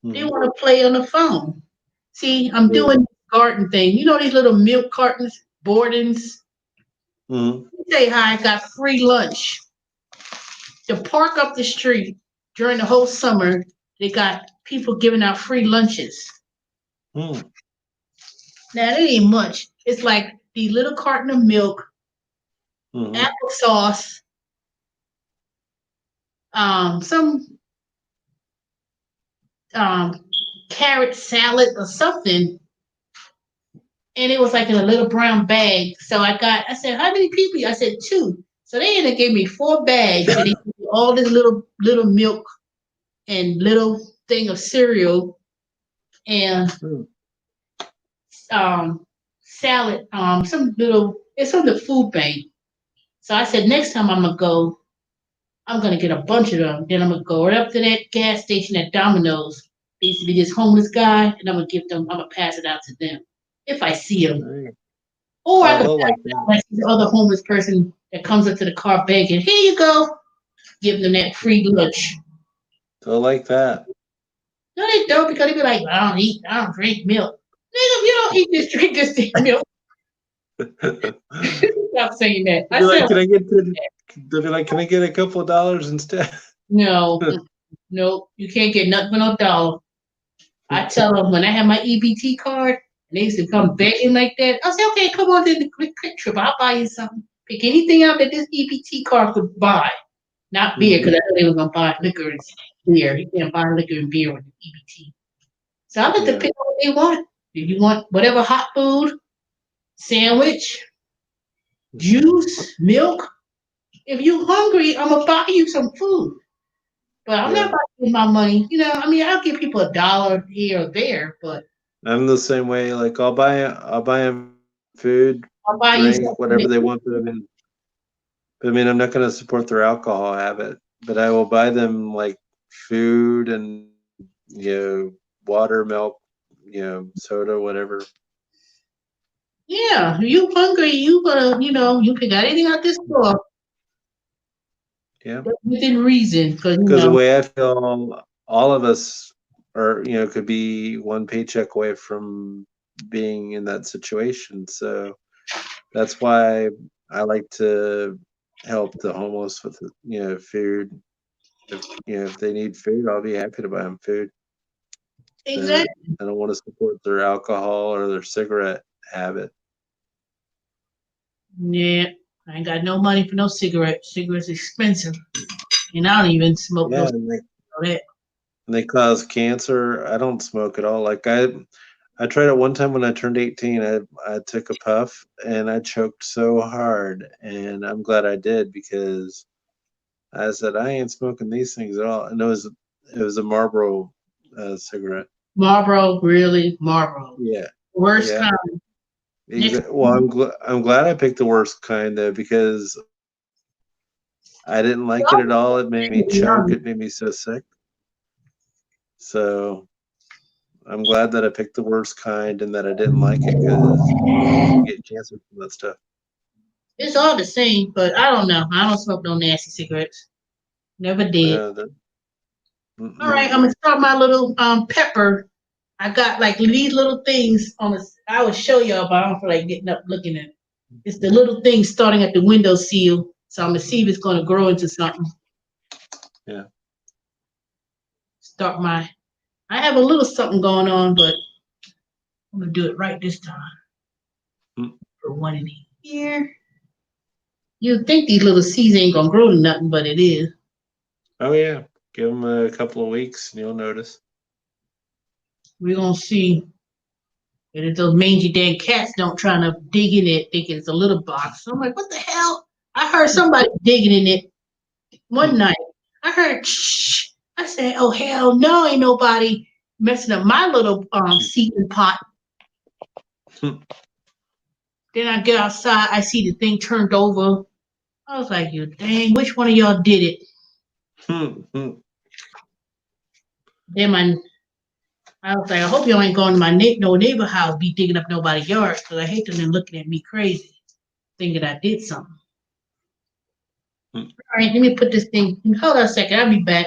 They Hmm. want to play on the phone. See, I'm Yeah. doing this garden thing. You know these little milk cartons, Bordens. Hmm. Say hi. I got free lunch. The park up the street during the whole summer. They got people giving out free lunches. Hmm. Now that ain't much. It's like the little carton of milk, Hmm. applesauce, some um, carrot salad or something, and it was like in a little brown bag. So I said, how many people? I said two. So they ended up giving me 4 bags, and they gave me all this little milk and little thing of cereal and Hmm. salad, some little. It's from the food bank. So I said, next time I'm gonna go, I'm gonna get a bunch of them. Then I'm gonna go right up to that gas station at Domino's. There used to be this homeless guy, and I'm gonna give them. I'm gonna pass it out to them if I see them, Nice. or I Oh, could they'll pass like it out that. like the other homeless person that comes up to the car begging. Here you go, give them that free lunch. They'll like that. No, they don't because they be like, I don't eat, I don't drink milk. Nigga, if you don't eat this, drink this damn milk. They'll Stop saying that. I be like, said, can I get the? They'll be like, can I get a couple of dollars instead? no, no, you can't get nothing but no dollar. I tell them when I have my EBT card, and they used to come begging like that. I say, okay, come on to the quick trip. I'll buy you something. Pick anything out that this EBT card could buy. Not beer, because Hmm. I know they were gonna buy liquor and beer. You can't buy liquor and beer with the EBT. So I let them Yeah. pick what they want. If you want whatever hot food, sandwich, juice, milk. If you hungry, I'm gonna buy you some food. But I'm not Yeah. about to give my money. I mean, I'll give people $1 here or there, but I'm the same way. Like I'll buy 'em food, I'll buy you drink, whatever something. they want. But I mean, I'm not going to support their alcohol habit, but I will buy them like food and water, milk, soda, whatever. Yeah, you hungry, you gonna, you can get anything out this store Yeah, within reason, because because the way I feel, all of us are, could be one paycheck away from being in that situation. So that's why I like to help the homeless with, food. If they need food, I'll be happy to buy them food. But exactly. I don't want to support their alcohol or their cigarette habit. Yeah, I ain't got no money for no cigarettes. Cigarettes expensive, and I don't even smoke no Yeah, cigarette. and they cause cancer. I don't smoke at all. Like I tried it one time when I turned 18. I took a puff and I choked so hard, and I'm glad I did because I said I ain't smoking these things at all. And it was a Marlboro cigarette. Marlboro, really, Marlboro, Yeah, worst yeah. kind. Next, Well, I'm glad I picked the worst kind though because I didn't like it at all. It made me choke. It made me so sick. So I'm glad that I picked the worst kind and that I didn't like it because you get cancer from that stuff. it's all the same, but I don't know. I don't smoke no nasty cigarettes. Never did. Uh, that, All right, mm-mm. I'm gonna start my little pepper. I got like these little things on the. I will show y'all, but I don't feel like getting up looking at it. It's the little things starting at the window sill. So I'm gonna see if it's gonna grow into something. Yeah. Start my. I have a little something going on, but I'm gonna do it right this time. Mm. For one in here. You'd think these little seeds ain't gonna grow to nothing, but it is. Oh yeah. Give them a couple of weeks and you'll notice. We're gonna see. And if those mangy dang cats don't try to dig in it, thinking it's a little box. So I'm like, what the hell? I heard somebody digging in it one night. I heard shh. I said, oh hell no, ain't nobody messing up my little seedling pot. Then I get outside, I see the thing turned over. I was like, you dang, which one of y'all did it? Then I was like, I hope y'all ain't going to my no neighbor house, be digging up nobody's yard, because I hate them looking at me crazy, thinking I did something. All right, let me put this thing. Hold on a second, I'll be back.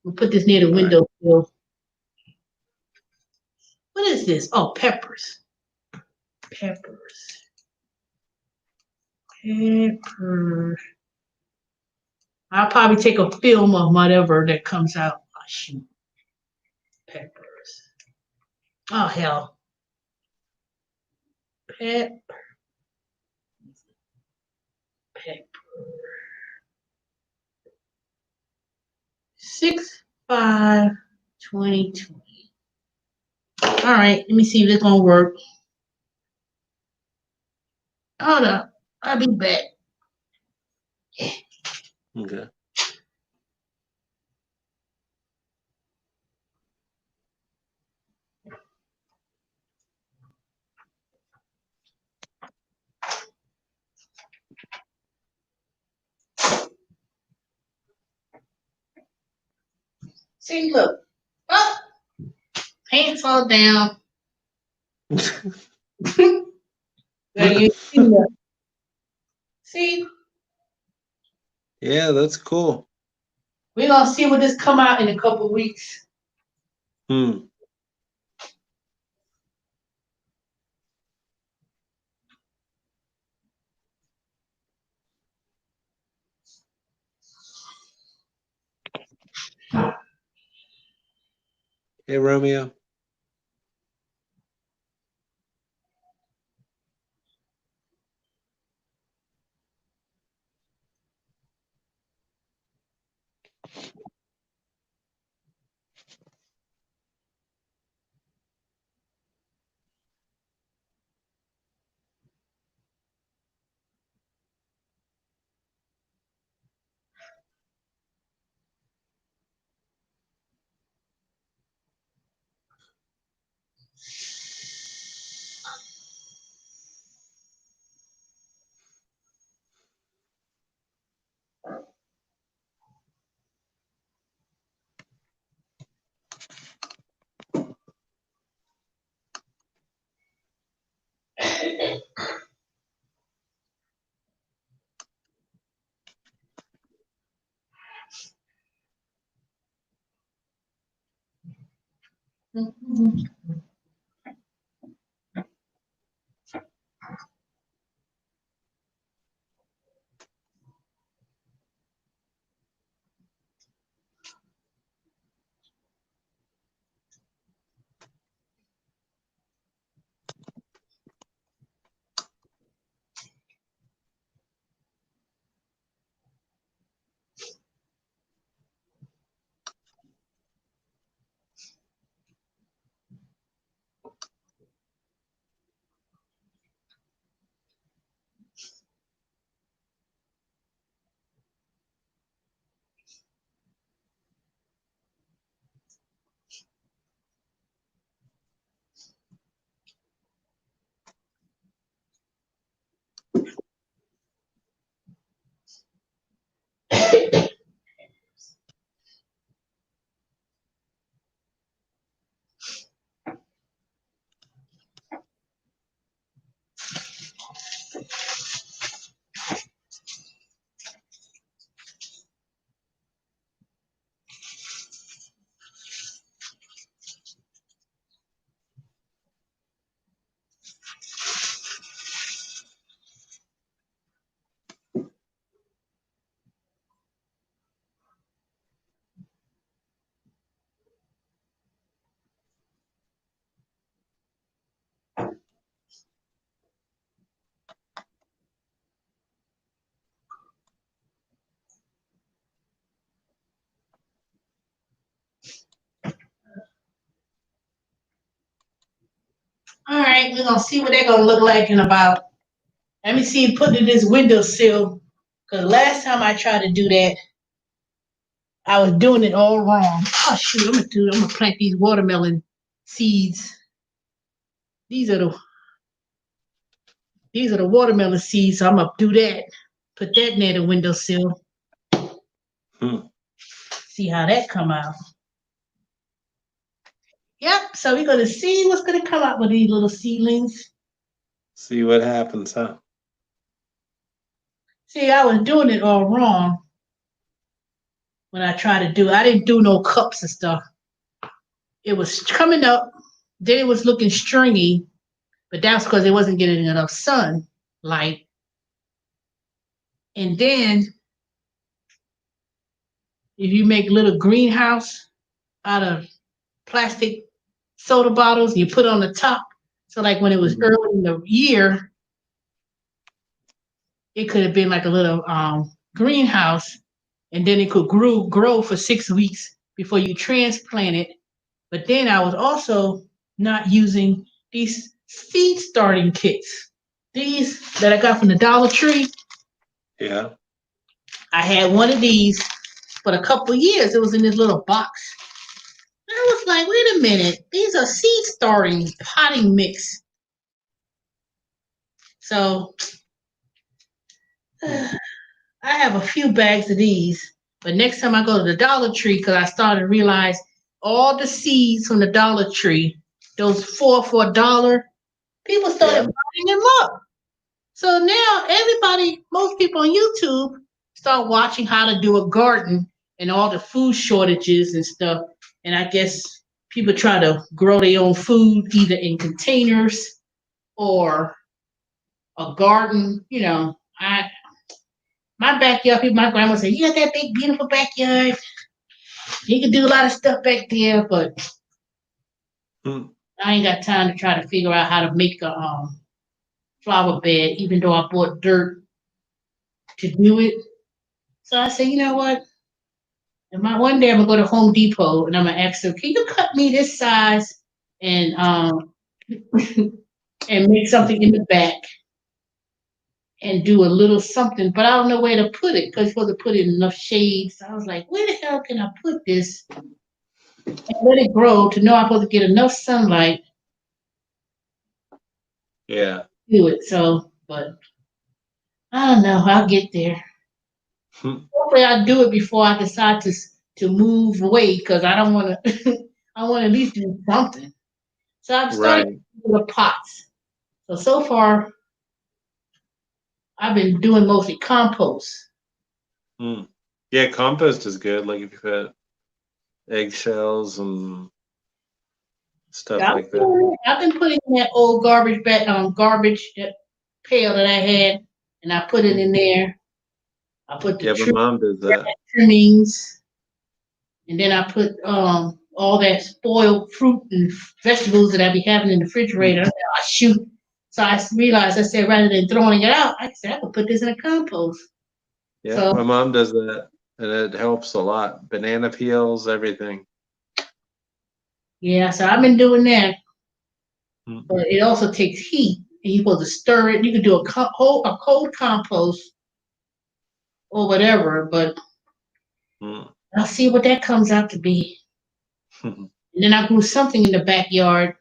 We'll put this near the All right. window sill. What is this? Oh, peppers. Peppers. Peppers. I'll probably take a film of whatever that comes out. Oh, shoot. Peppers. Oh, hell. Pep. Pepper. 6/5/2020. All right, let me see if this gonna work. Hold up. I'll be back. Okay. See, look. Oh, pants all down. There you see that. See, Yeah, that's cool. we're gonna see what this come out in a couple of weeks. Hmm. Hey, Romeo. Mhm. All right, we're gonna see what they're gonna look like in about. Let me see putting in this windowsill. Cause last time I tried to do that, I was doing it all wrong. Oh shoot, I'm gonna plant these watermelon seeds. These are the watermelon seeds, so I'm gonna do that. Put that near the windowsill. See how that come out. Yep, so we're gonna see what's gonna come out with these little seedlings. See what happens, huh? See, I was doing it all wrong when I tried to do it. I didn't do no cups and stuff. It was coming up, then it was looking stringy, but that's because it wasn't getting enough sunlight. And then if you make little greenhouse out of plastic soda bottles, you put on the top. So like when it was early in the year, it could have been like a little greenhouse, and then it could grow for 6 weeks before you transplant it. But then I was also not using these seed starting kits. These that I got from the Dollar Tree. Yeah. I had one of these for a couple years. It was in this little box. And I was like, wait a minute, these are seed starting potting mix. So I have a few bags of these. But next time I go to the Dollar Tree, because I started to realize all the seeds from the Dollar Tree, those 4 for $1, people started buying them up. So now everybody, most people on YouTube start watching how to do a garden and all the food shortages and stuff. And I guess people try to grow their own food either in containers or a garden. My backyard, my grandma said, you got that big, beautiful backyard. You can do a lot of stuff back there, but I ain't got time to try to figure out how to make a flower bed, even though I bought dirt to do it. So I said, you know what? One day I'm gonna go to Home Depot and I'm gonna ask them, can you cut me this size and and make something in the back and do a little something, but I don't know where to put it because you're supposed to put it in enough shade. So I was like, where the hell can I put this and let it grow to know I'm supposed to get enough sunlight Yeah. to do it. So, but I don't know. I'll get there. Hopefully, I'll do it before I decide to move away because I don't want to. I want to at least do something. So I've started with the pots. So far, I've been doing mostly compost. Yeah, compost is good. Like if you put eggshells and stuff like that. I've been putting in that old garbage pail that I had, and I put it in there. I put the Yeah, my mom does that. trimmings, and then I put all that spoiled fruit and vegetables that I be having in the refrigerator. I shoot. So I realized, I said, rather than throwing it out, I said I could put this in a compost. Yeah, So my mom does that, and it helps a lot. Banana peels, everything. yeah, so I've been doing that, Mm. but it also takes heat, and you're supposed to stir it. You can do a cold compost or whatever, but Mm. I'll see what that comes out to be. And then I grew something in the backyard.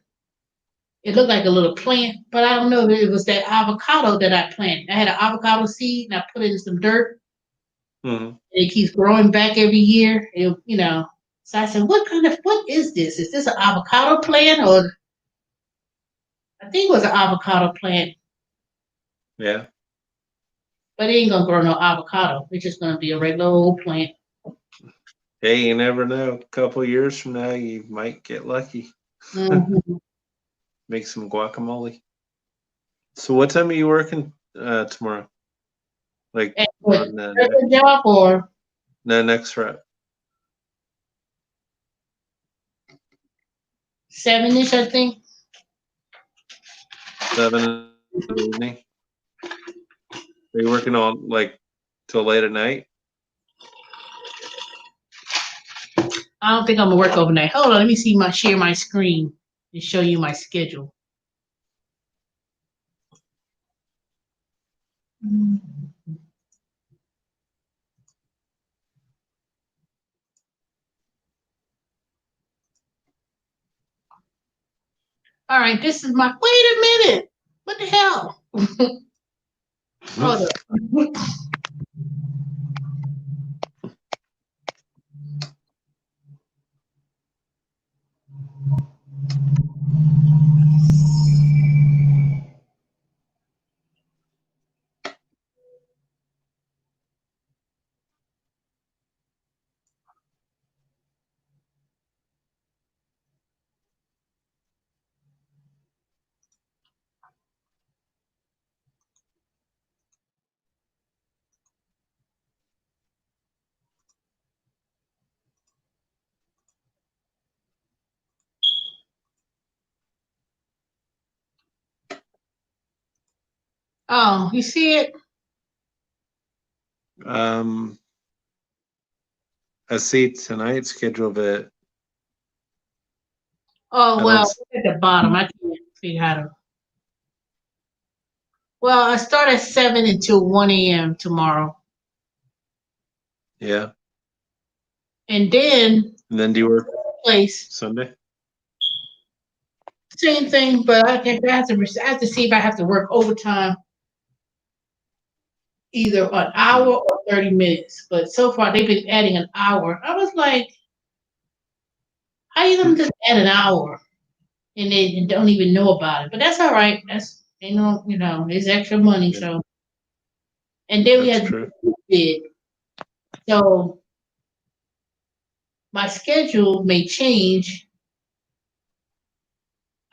It looked like a little plant, but I don't know if it was that avocado that I planted. I had an avocado seed and I put it in some dirt. Mm-hmm. And it keeps growing back every year. So I said, what is this? Is this an avocado plant, or I think it was an avocado plant, Yeah. but it ain't gonna grow no avocado. It's just gonna be a regular old plant. Hey, you never know. A couple years from now, you might get lucky. Mm-hmm. Make some guacamole. So, what time are you working tomorrow? Like on Regular job or next rep? 7-ish, I think. 7 in the evening. Are you working on like till late at night? I don't think I'm gonna work overnight. Hold on, let me share my screen and show you my schedule. All right, this is my. Wait a minute. What the hell? Hold up. Oh, you see it? I see tonight's schedule, but Oh I well, don't. it's at the bottom. I can't figure how to. Well, I start at 7 until 1 a.m. tomorrow, Yeah. and then And then do you work place Sunday? same thing, but I have to see if I have to work overtime, either an hour or 30 minutes. But so far they've been adding an hour. I was like, how you gonna just add an hour and they don't even know about it? But that's all right. It's extra money. Yeah. So, and then we That's had true. bid. So my schedule may change.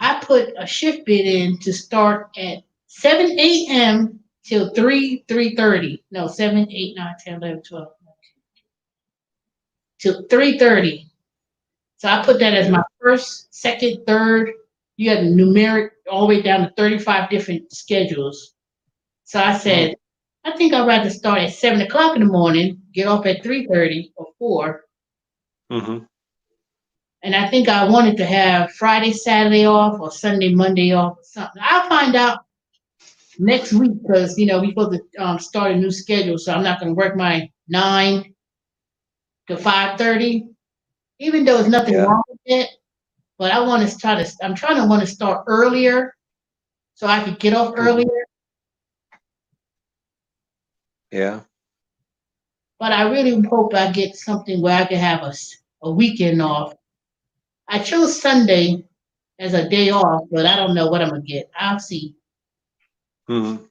I put a shift bid in to start at 7 a.m. till 3:30. No, 7, 8, 9, 10, 11, 12. Till 3:30. So I put that as my first, second, third. You had numeric all the way down to 35 different schedules. So I said, I think I'd rather start at 7 o'clock in the morning, get off at 3:30 or 4. Mm-hmm. And I think I wanted to have Friday, Saturday off or Sunday, Monday off or something. I'll find out next week because we're supposed to start a new schedule. So I'm not going to work my 9 to 5:30, even though there's nothing wrong with it. But I'm trying to want to start earlier so I could get off earlier. Yeah. But I really hope I get something where I can have a weekend off. I chose Sunday as a day off, but I don't know what I'm gonna get. I'll see. Mm-hmm.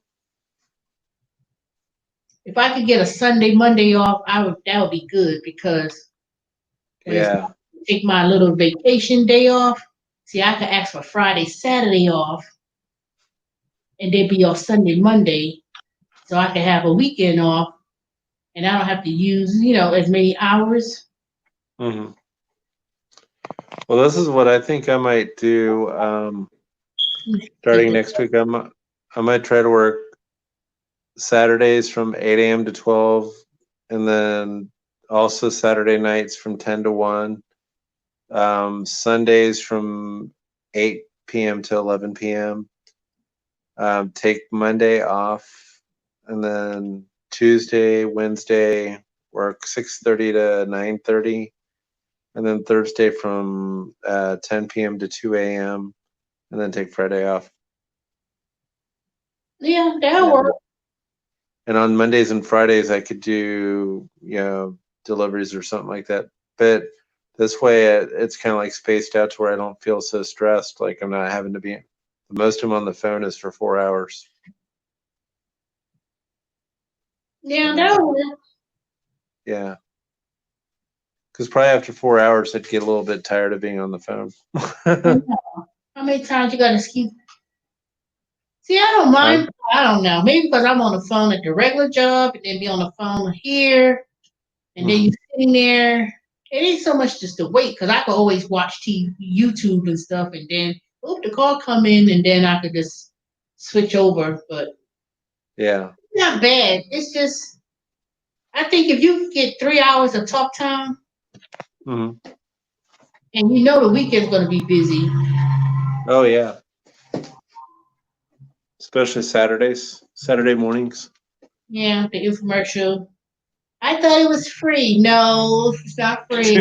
If I could get a Sunday, Monday off, that would be good because when it's Yeah. take my little vacation day off. See, I could ask for Friday, Saturday off, and they'd be off Sunday, Monday, so I could have a weekend off, and I don't have to use, as many hours. Hmm. Well, this is what I think I might do. Starting next week, I might try to work Saturdays from 8 a.m. to 12, and then also Saturday nights from 10 to 1. Sundays from 8 p.m. to 11 p.m. Take Monday off, and then Tuesday, Wednesday work 6:30 to 9:30, and then Thursday from 10 p.m. to 2 a.m. and then take Friday off. Yeah, that'll work. And on Mondays and Fridays, I could do, deliveries or something like that. But this way, it's kind of like spaced out to where I don't feel so stressed. Like I'm not having to be. The most I'm on the phone is for 4 hours. Yeah, that'll work. Yeah. Because probably after 4 hours, I'd get a little bit tired of being on the phone. How many times you got to skip? See, I don't mind. I don't know. Maybe because I'm on the phone at the regular job and then be on the phone here, and then you sitting there. It ain't so much just to wait because I could always watch TV, YouTube and stuff, and then the call come in, and then I could just switch over. But Yeah. it's not bad. It's just I think if you get 3 hours of talk time, Mm-hmm. and you know the weekend's going to be busy. Oh yeah. Especially Saturday mornings. Yeah, the infomercial. I thought it was free. No, it's not free.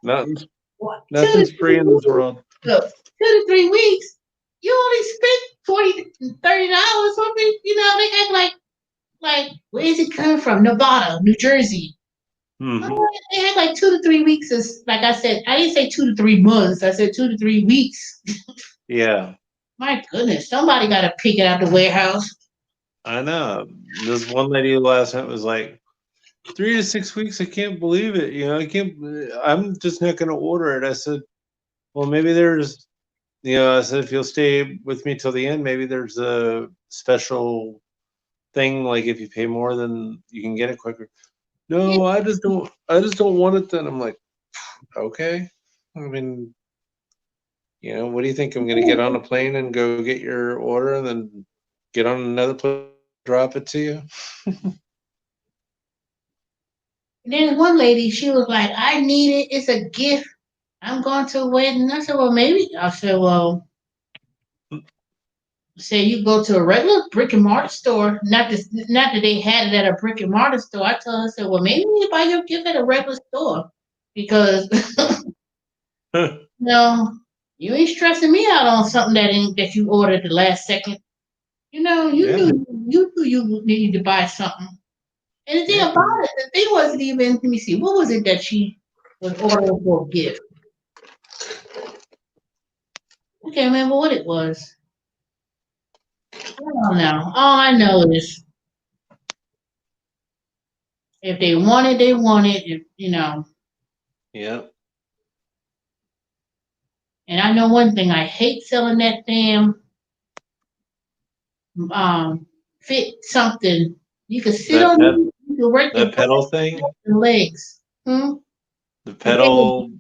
Nothing's free in this world. Look, 2 to 3 weeks, you only spent $20, $30. Something, they act like where is it coming from? Nevada, New Jersey. Mm-hmm. They act like 2 to 3 weeks is, like I said, I didn't say 2 to 3 months. I said 2 to 3 weeks. Yeah. My goodness, somebody got to pick it out the warehouse. I know. This one lady last night was like, 3 to 6 weeks. I can't believe it. I'm just not going to order it. I said, well, maybe there's, I said, if you'll stay with me till the end, maybe there's a special thing. Like if you pay more, then you can get it quicker. No, I just don't want it then. I'm like, okay. I mean, what do you think? I'm going to get on a plane and go get your order and then get on another plane, drop it to you? And then one lady, she was like, I need it. It's a gift. I'm going to a wedding. I said, well, maybe. I said, well, say you go to a regular brick and mortar store. Not that they had it at a brick and mortar store. I told her, I said, well, maybe you buy your gift at a regular store because no, you ain't stressing me out on something that you ordered the last second. You knew you needed to buy something. And the thing about it, the thing wasn't even. Let me see, what was it that she was ordering for a gift? I can't remember what it was. I don't know. All I know is if they want it, they want it. Yeah. And I know one thing, I hate selling that damn fit something. You can sit on it, you can work the pedal thing. The legs. The pedal.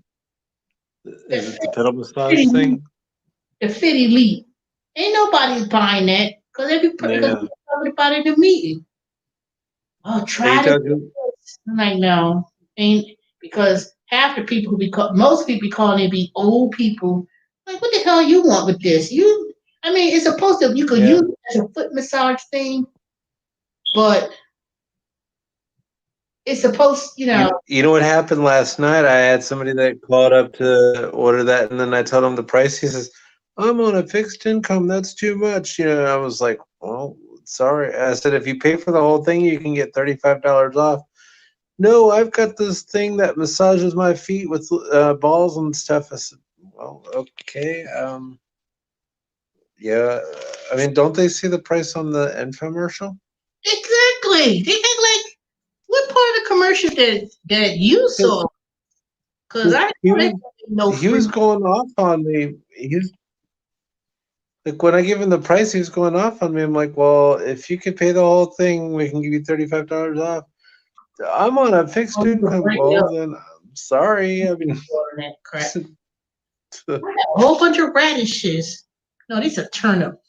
Is it the pedal massage thing? The Fit Elite. Ain't nobody buying that because we talking about it in the meeting. Oh, try it. I'm like, no, ain't, because half the people most people calling it be old people. Like, what the hell you want with this? It's supposed to, you could use it as a foot massage thing, but it's supposed, You know what happened last night? I had somebody that called up to order that, and then I told him the price. He says, I'm on a fixed income. That's too much. I was like, well, sorry. I said, if you pay for the whole thing, you can get $35 off. No, I've got this thing that massages my feet with balls and stuff. I said, well, okay. Yeah. I mean, don't they see the price on the infomercial? Exactly. They act like, what part of the commercial that you saw? Because I know no he was free. going off on me. He's like, when I give him the price, he was going off on me. I'm like, well, if you could pay the whole thing, we can give you $35 off. I'm on a fixed Oh, you can income. bring it Well, up then I'm sorry. I mean, on that crap. A whole bunch of radishes. No, these are turnip.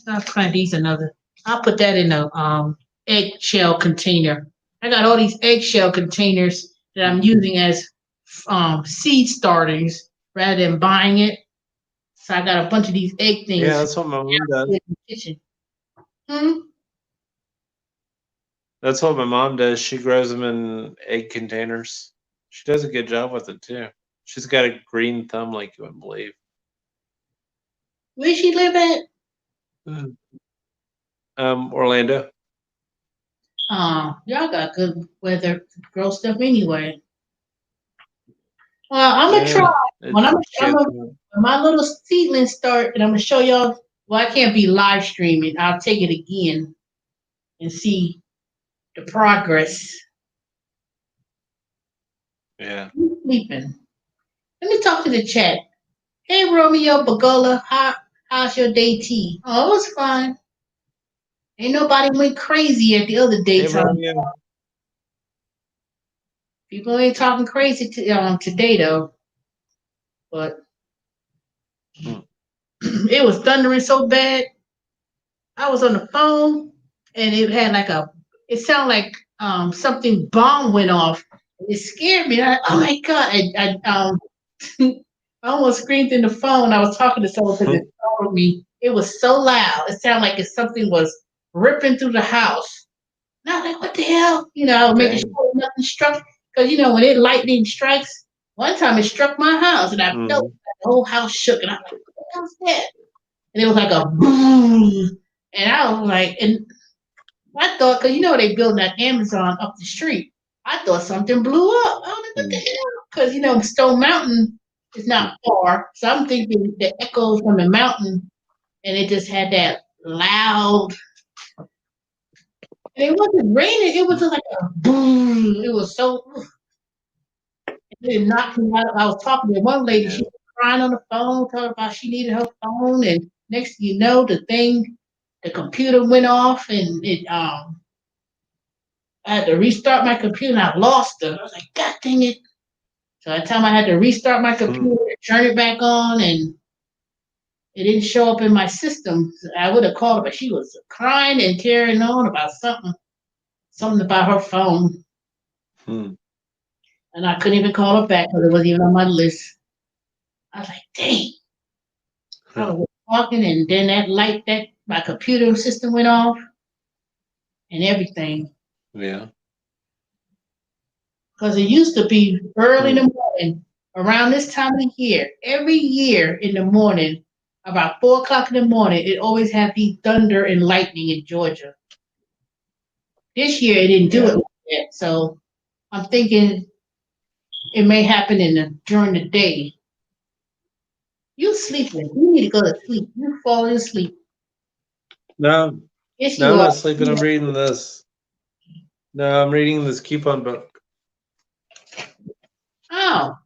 I'll plant these another. I'll put that in a eggshell container. I got all these eggshell containers that I'm using as seed startings rather than buying it. So I got a bunch of these egg yeah, things that's what my mom does. in the kitchen. Hmm? That's what my mom does. She grows them in egg containers. She does a good job with it too. She's got a green thumb like you wouldn't believe. Where she live at? Orlando. Y'all got good weather to grow stuff anyway. Well, I'm gonna try. When when my little seedlings start, and I'm gonna show y'all. Well, I can't be live streaming. I'll take it again and see the progress. Yeah. Who's sleeping? Let me talk to the chat. Hey, Romeo Bagola, how's your day, T? Oh, it was fine. Ain't nobody went crazy at the other Hey, daytime. Romeo. People ain't talking crazy today though. But it was thundering so bad. I was on the phone and it had like it sounded like something bomb went off. It scared me. Oh my god! I almost screamed in the phone. I was talking to someone because it startled me. It was so loud. It sounded like if something was ripping through the house. And I was like, "What the hell?" I was making sure nothing struck because when lightning strikes. One time it struck my house and I felt like the whole house shook. And I was like, "What the hell's that?" And it was like a boom. And I was like, and I thought, because they building that Amazon up the street, I thought something blew up. I was like, what the hell? Because, Stone Mountain is not far. So I'm thinking the echoes from the mountain, and it just had that loud. And it wasn't raining, it was just like a boom. It was so. It knocked me out. I was talking to one lady, she was crying on the phone, talking about she needed her phone, and next thing you know, the computer went off, and I had to restart my computer, and I lost it. I was like, God dang it! So by the time I had to restart my computer, turn it back on, and it didn't show up in my system. I would have called her, but she was crying and carrying on about something about her phone, and I couldn't even call her back because it wasn't even on my list. I was like, dang. I was walking, and then that my computer system went off, and everything. Yeah. Because it used to be early in the morning, around this time of the year, every year in the morning, about 4 o'clock in the morning, it always had the thunder and lightning in Georgia. This year it didn't do it like that, so I'm thinking it may happen during the day. You sleeping? You need to go to sleep. You falling asleep. No, Yes, no, you I'm are. not sleeping. I'm reading this. No, I'm reading this coupon book. Oh,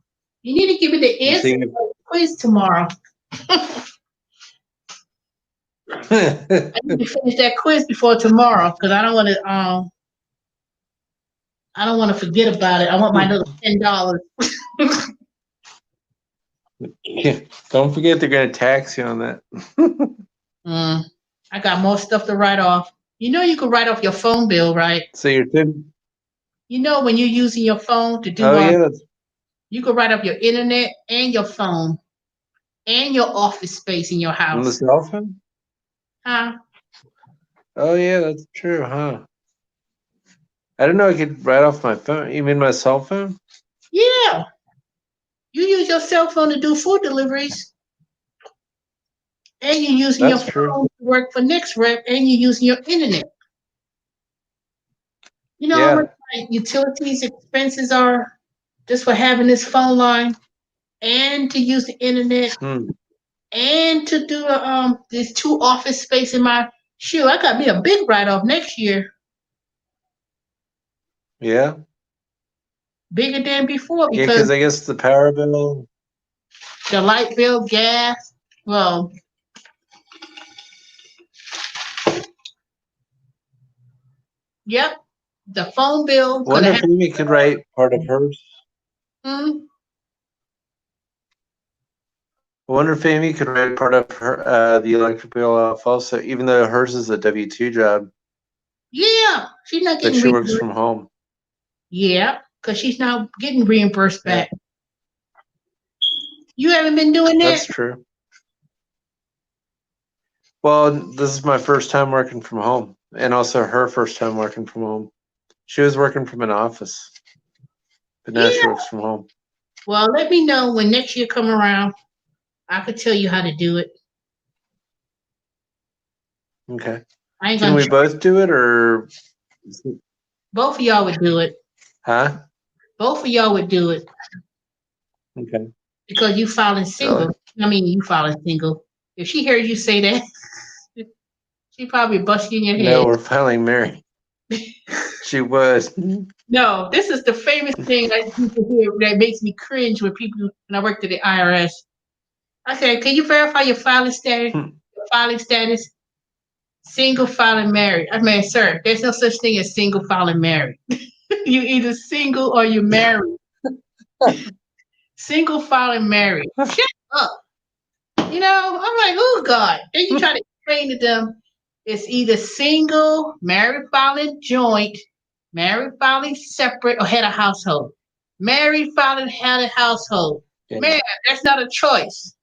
you need to give me the answer to the quiz tomorrow. I need to finish that quiz before tomorrow because I don't want to. I don't want to forget about it. I want my little $10. Yeah, don't forget they're gonna tax you on that. I got more stuff to write off. You can write off your phone bill, right? So you're thin. When you're using your phone to do you can write up your internet and your phone and your office space in your on the house. cell phone. Huh? Oh yeah, that's true, huh? I didn't know I could write off my phone. You mean my cell phone? Yeah. You use your cell phone to do food deliveries. And you're using your phone to work for NextRep, and you're using your internet. You know how much my utilities expenses are just for having this phone line and to use the internet and to do this 2 office space in my shoe. I got me a big write-off next year. Yeah. bigger than before Yeah, because because I guess the power bill. the light bill, gas, well, yep, the phone bill I could wonder have if Amy could write part of hers. happened. I wonder if Amy could write part of her the electric bill off also, even though hers is a W-2 job, Yeah, she's not but getting she works reimbursed. from home. Yeah, because she's not getting reimbursed Yeah, back. You haven't been doing that's that? true. Well, this is my first time working from home, and also her first time working from home. She was working from an office, but now she Yeah. works from home. Well, let me know when next year come around. I could tell you how to do it. Okay. I ain't Can gonna. we both do it, or Both of y'all would do it. huh? Both of y'all would do it Okay. because you filing Really? single. I mean, you filing single. If she hears you say that, she probably bust you in your No, head. we're filing married. She would. No, this is the famous thing that people hear that makes me cringe when people when I worked at the IRS. I said, "Can you verify your filing status? Your filing status, single, filing, married." I mean, sir, there's no such thing as single, filing, married. You either single or you're married. Single, filing, married. Shut up. You know, I'm like, oh God. Then you try to explain to them it's either single, married, filing, joint, married, filing, separate, or head of household. Married, filing, head of household. Yeah. Man, that's not a choice.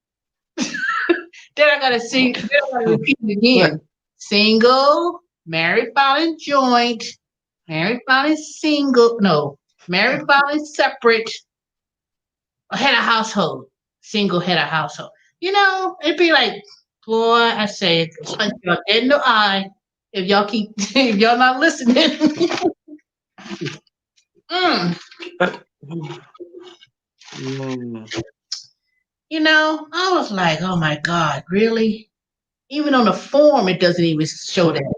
Then I gotta sing. Then I gotta repeat it again. Single, married, filing, joint, married, filing, single. No, married, filing, separate, or head of household. Single, head of household. You know, it'd be like, boy, I say, punch y'all in the eye if y'all keep if y'all not listening. Mm. Mm. You know, I was like, oh my God, really? Even on the form, it doesn't even show that.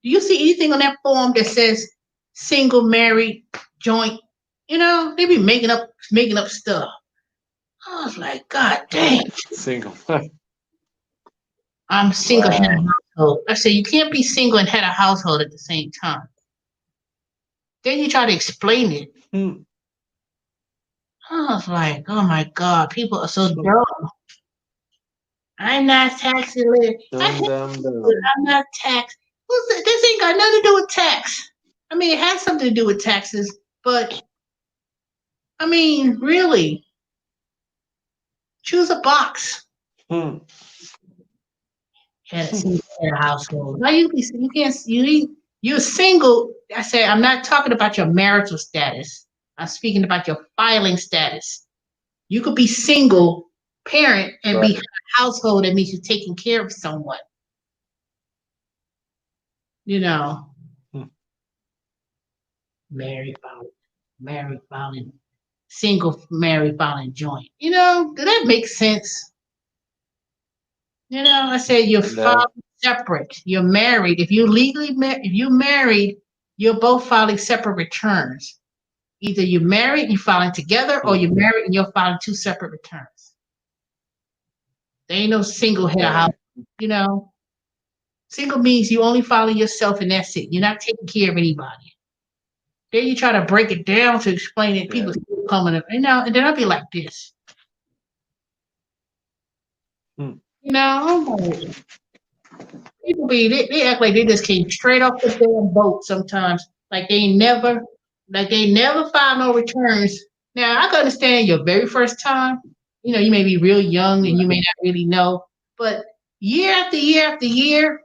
Do you see anything on that form that says single, married, joint? You know, they be making up stuff. I was like, God dang, Single. I'm single head of Wow. household. I said, you can't be single and head of household at the same time. Then you try to explain it. Hmm. I was like, oh my God, people are so dumb. I'm not tax illiterate. I Dumb, hate dumb, it. dumb. I'm not tax. This ain't got nothing to do with tax. I mean, it has something to do with taxes, but I mean, really, choose a box. Hmm. Had a single head household. Now you can't you're single. I say I'm not talking about your marital status. I'm speaking about your filing status. You could be single parent and be Right. head of household. That means you're taking care of someone. You know, Hmm. married filing, single married filing joint. You know, does that make sense? You know, I said you're No. filing separate. You're married. If you legally if you married, you're both filing separate returns. Either you're married and you're filing together, or Hmm. you're married and you're filing two separate returns. There ain't no single head of house. Okay. You know, single means you only follow yourself and that's it. You're not taking care of anybody. Then you try to break it down to explain it. Yeah. People still coming up, you know, and then I'll be like this. Hmm. You know, I'm like, people they act like they just came straight off the damn boat sometimes. Like they never file no returns. Now I can understand your very first time. You know, you may be real young and you may not really know, but year after year after year,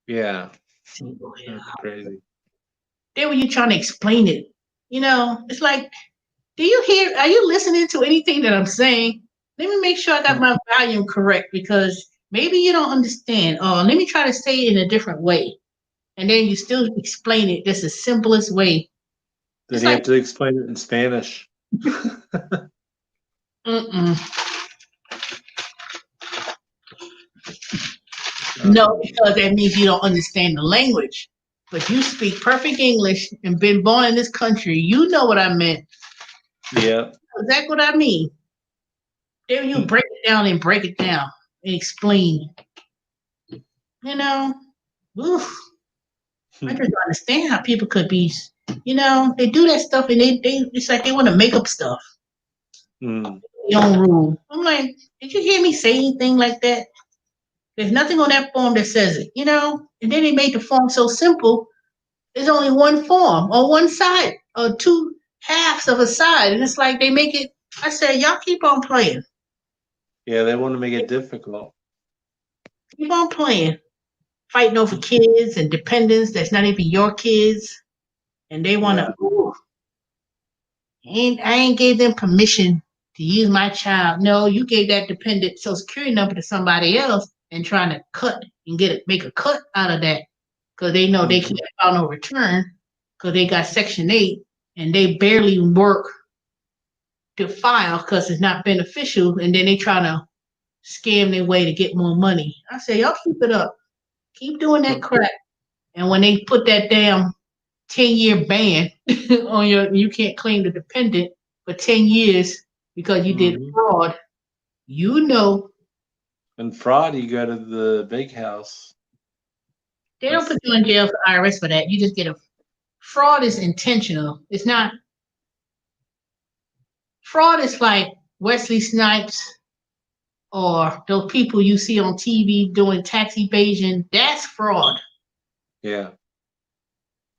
Yeah. single head. That's crazy. Then when you're trying to explain it, you know, it's like, are you listening to anything that I'm saying? Let me make sure I got Hmm. my volume correct because maybe you don't understand. Oh, let me try to say it in a different way. And then you still explain it just the simplest way. Then It's you like, have to explain it in Spanish. mm-mm. Uh, No, because that means you don't understand the language. but you speak perfect English and been born in this country. You know what I meant. Yeah. Exactly what I mean. Then you break it down and break it down and explain. You know, oof. I just don't understand how people could be. They do that stuff and they it's like they want to make up stuff. Mm. Their own rule. I'm like, did you hear me say anything like that? There's nothing on that form that says it. And then they made the form so simple. There's only one form or one side or two halves of a side, and it's like they make it. I said, y'all keep on playing. Yeah, they want to make it difficult. Keep on playing. Fighting over kids and dependents that's not even your kids. And they want Yeah. to, I ain't gave them permission to use my child. No, you gave that dependent social security number to somebody else and trying to cut and make a cut out of that because they know they can't file no return because they got Section 8 and they barely work to file because it's not beneficial. And then they trying to scam their way to get more money. I say, y'all keep it up. Keep doing that crap. And when they put that damn 10-year ban on you can't claim the dependent for 10 years because you did fraud, And fraud, you go to the big house. they don't put you in jail for IRS for that. You just get fraud is intentional. It's not, fraud is like Wesley Snipes or those people you see on TV doing tax evasion. That's fraud. Yeah.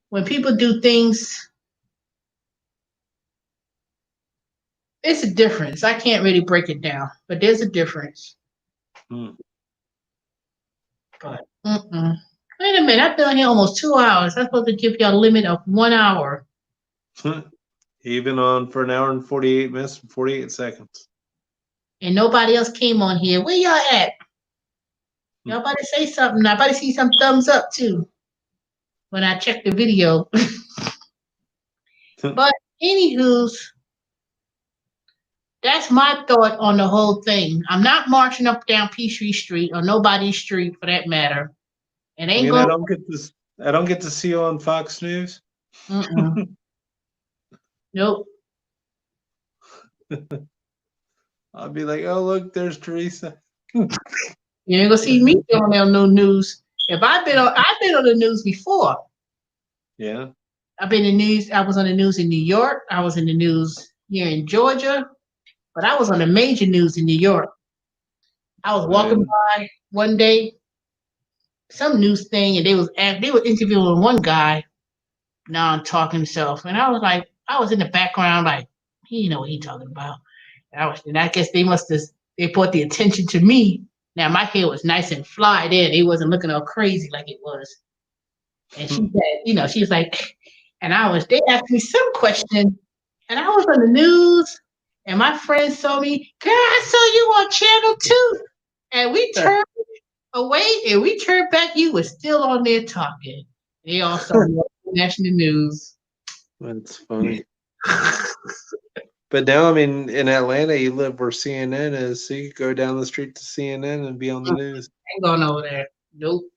When people do things, it's a difference. I can't really break it down, but there's a difference. But wait a minute, I've been on here almost 2 hours. I'm supposed to give y'all a limit of 1 hour. Even on for an hour and 48 minutes and 48 seconds. And nobody else came on here. Where y'all at? Y'all better say something. I better see some thumbs up too when I check the video. But anywho's, that's my thought on the whole thing. I'm not marching up down Peachtree Street or nobody's street for that matter. And ain't going. I don't get to see you on Fox News. Nope. I'll be like, oh look, there's Teresa. You ain't gonna see me on no news. If I've been on the news before. Yeah. I've been in news. I was on the news in New York. I was in the news here in Georgia, but I was on the major news in New York. I was walking by one day, some news thing, and they were interviewing one guy, non-talking himself, and I was like, I was in the background, like, he know what he talking about. And I guess they brought the attention to me. Now my hair was nice and fly there. They wasn't looking all crazy like it was. And she said, she was like, and they asked me some question, and I was on the news, and my friends saw me, girl, I saw you on Channel 2. And we turned away, and we turned back, you were still on there talking. They all saw me on national news. That's funny. But now, I mean, in Atlanta, you live where CNN is, so you could go down the street to CNN and be on the news. Ain't going over there. Nope.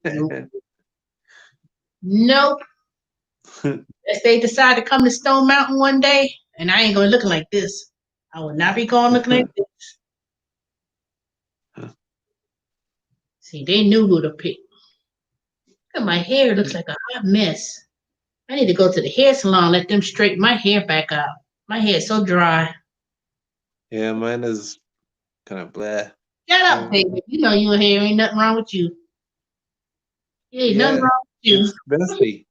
Nope. If they decide to come to Stone Mountain one day, and I ain't going looking like this, I will not be going looking like this. See, they knew who to pick. Look at my hair, it looks like a hot mess. I need to go to the hair salon, let them straighten my hair back out. My hair is so dry. Yeah, mine is kind of blah. Shut up, baby. You know your hair ain't nothing wrong with you. Ain't nothing wrong with you. It's messy.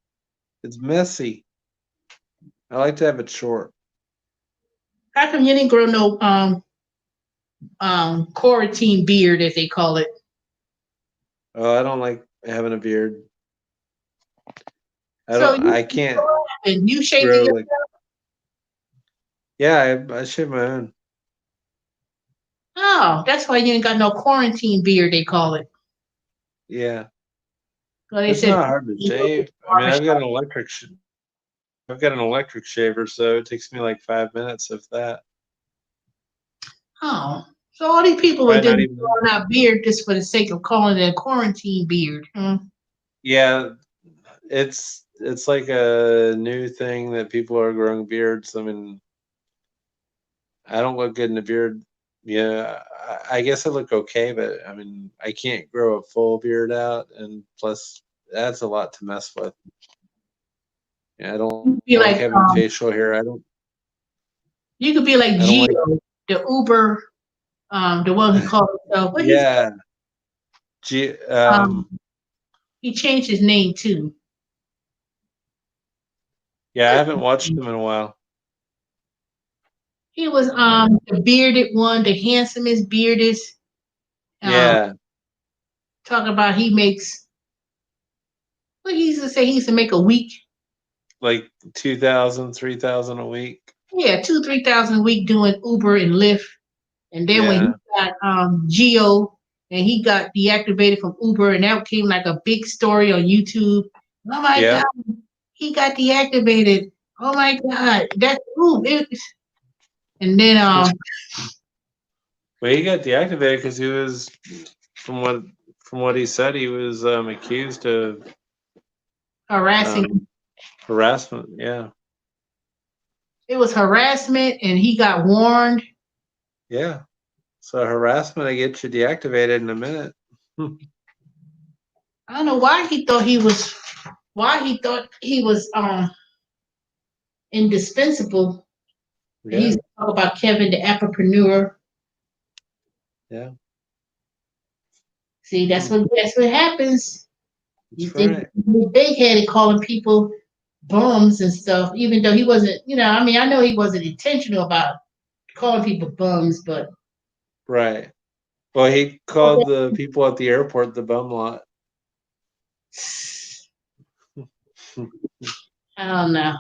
It's messy. I like to have it short. How come you didn't grow no quarantine beard, as they call it? Oh, I don't like having a beard. I can't. And you shaving yourself? Yeah, I shave my own. Oh, that's why you ain't got no quarantine beard, they call it. Yeah. Well, it's not hard to shave. I mean, I've got an electric shaver, so it takes me like 5 minutes, if that. Oh, so all these people were just growing out beard just for the sake of calling it a quarantine beard. Yeah, it's it's like a new thing that people are growing beards. I mean, I don't look good in a beard. Yeah, I guess I look okay, but I mean, I can't grow a full beard out, and plus, that's a lot to mess with. Yeah, I don't You like like having facial hair. you could be like I don't like. Gio, the Uber, the one who called himself. What he's Yeah, G, um he changed his name too. yeah, I haven't watched him in a while. He was the bearded one, the handsomest bearded. Um, Yeah, talking about he makes what he used to say he used to make a week. like 2,000, 3,000 a week. Yeah, 2,000-3,000 a week doing Uber and Lyft. And then when he Yeah, got Geo and he got deactivated from Uber, and that became like a big story on YouTube. Oh my yeah. God, he got deactivated. Oh my God, that's ooh. And then Well, he got deactivated because he was, from what he said, he was accused of harassing. um, harassment. Yeah, It was harassment, and he got warned. yeah. So harassment, I get you deactivated in a minute. I don't know why he thought he was. Why he thought he was indispensable. Yeah, He's talk about Kevin, the entrepreneur. yeah. See, Hmm. that's what happens. You That's think right. he's big headed calling people bums and stuff, even though he wasn't, I mean, I know he wasn't intentional about calling people bums, but Right. Well, he called the people at the airport the bum lot. I don't know.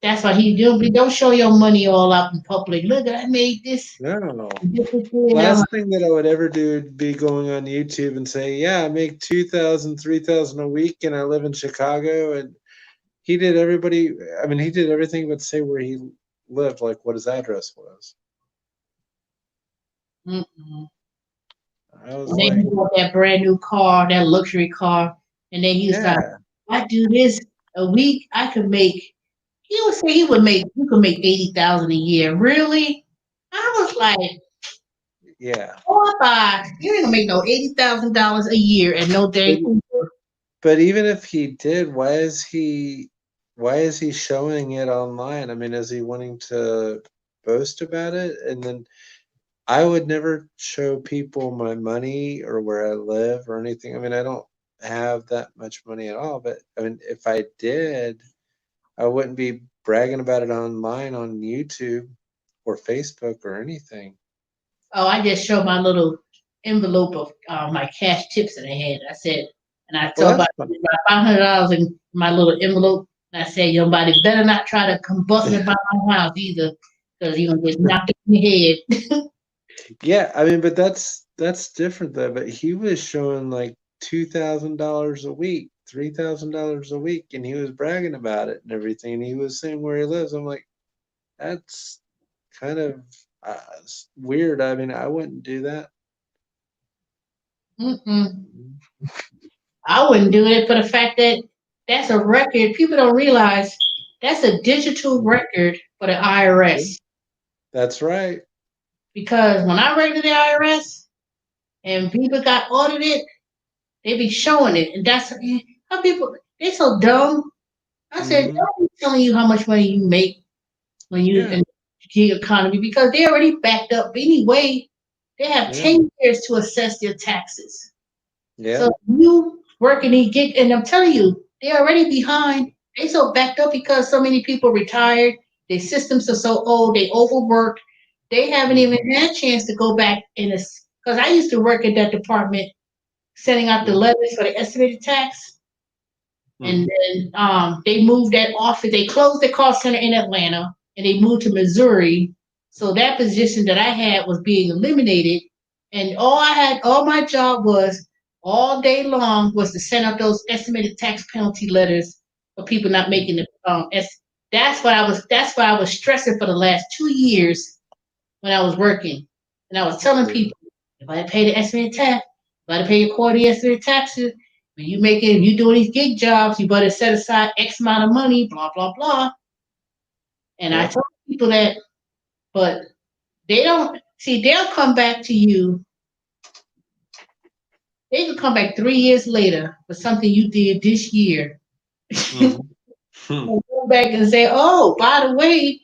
That's why he do. Don't show your money all out in public. Look, I made this. No. This is it. I'm Last thing that I would ever do would be going on YouTube and say, "Yeah, I make 2,000, 3,000 a week, and I live in Chicago." And he did everybody. I mean, he did everything but say where he lived, like what his address was. mm-mm. I was And then like, he bought that brand new car, that luxury car, and then he was like, "Yeah, "I do this a week. I could make." He would say he would make. You could make 80,000 a year. Really? I was like, yeah." oh my, you ain't gonna make no $80,000 a year and no But dang Uber. but even if he did, why is he showing it online? I mean, is he wanting to boast about it? And then I would never show people my money or where I live or anything. I mean, I don't have that much money at all, but I mean, if I did, I wouldn't be bragging about it online on YouTube or Facebook or anything. Oh, I just showed my little envelope of my cash tips that I had. I said, and I Well, told that's about fun. $500 in my little envelope. And I said, nobody better not try to come busting about my house either, because you're gonna get knocked in the head. Yeah, I mean, but that's different though. But he was showing like $2,000 a week, $3,000 a week, and he was bragging about it and everything. And he was saying where he lives. I'm like, that's kind of weird. I mean, I wouldn't do that. Mm-mm. I wouldn't do it for the fact that that's a record. People don't realize that's a digital record for the IRS. That's right. Because when I worked at the IRS and people got audited, they be showing it, and that's how people they so dumb. I said, Hmm. don't be telling you how much money you make when you Yeah, in the gig economy because they already backed up anyway. They have yeah, 10 years to assess their taxes. yeah. So you working in gig, and I'm telling you, they're already behind. They so backed up because so many people retired. Their systems are so old. They overworked. They haven't even Hmm. had a chance to go back in this. Because I used to work in that department, sending out the Hmm. letters for the estimated tax. Hmm. And then they moved that office. They closed the call center in Atlanta and they moved to Missouri. So that position that I had was being eliminated. And all my job was all day long was to send out those estimated tax penalty letters for people not making the. That's what I was stressing for the last 2 years when I was working, and I was telling Yeah. people if I pay the estimated tax, if I pay your quarterly estimated taxes, when you doing these gig jobs, you better set aside X amount of money, blah, blah, blah. And I Yeah. tell people that, but they don't see, they'll come back to you. They can come back 3 years later for something you did this year. Mhm. And go back and say, oh, by the way,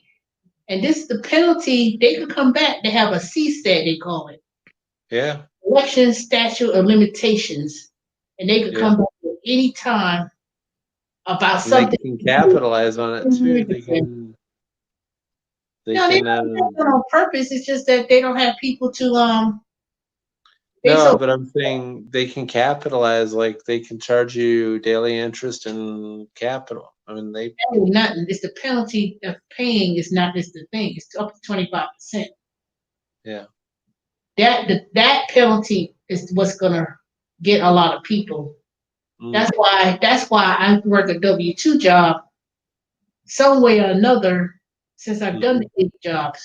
and this is the penalty. They could come back. They have a CSAT, they call it. Yeah. Election statute of limitations. And they could Yeah. come back at any time about And they something. can capitalize on it too. They can. They No, they can. don't do it on purpose. It's just that they don't have people to they No, so but I'm saying they can capitalize. Like they can charge you daily interest and capital. I mean, they. nothing. It's the penalty of paying is not just the thing. It's up to 25%. Yeah. That penalty is what's gonna get a lot of people. Mm. That's why I work a W-2 job some way or another since I've done the big jobs.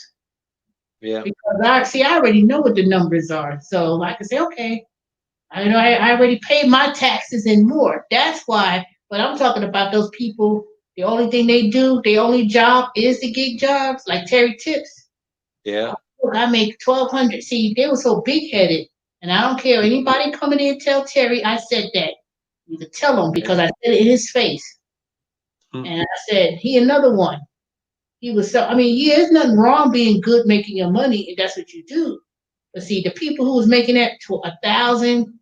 Yeah. Because I already know what the numbers are. So I can say, okay, I know I already paid my taxes and more. That's why, but I'm talking about those people, the only thing they do, their only job is the gig jobs, like Terry Tips. Yeah. I make 1,200. See, they were so big headed. And I don't care anybody coming in and tell Terry I said that. You could tell him because I said it in his face. And I said, he another one. He was so, I mean, yeah, there's nothing wrong being good making your money if that's what you do. But see, the people who was making that to 1,000,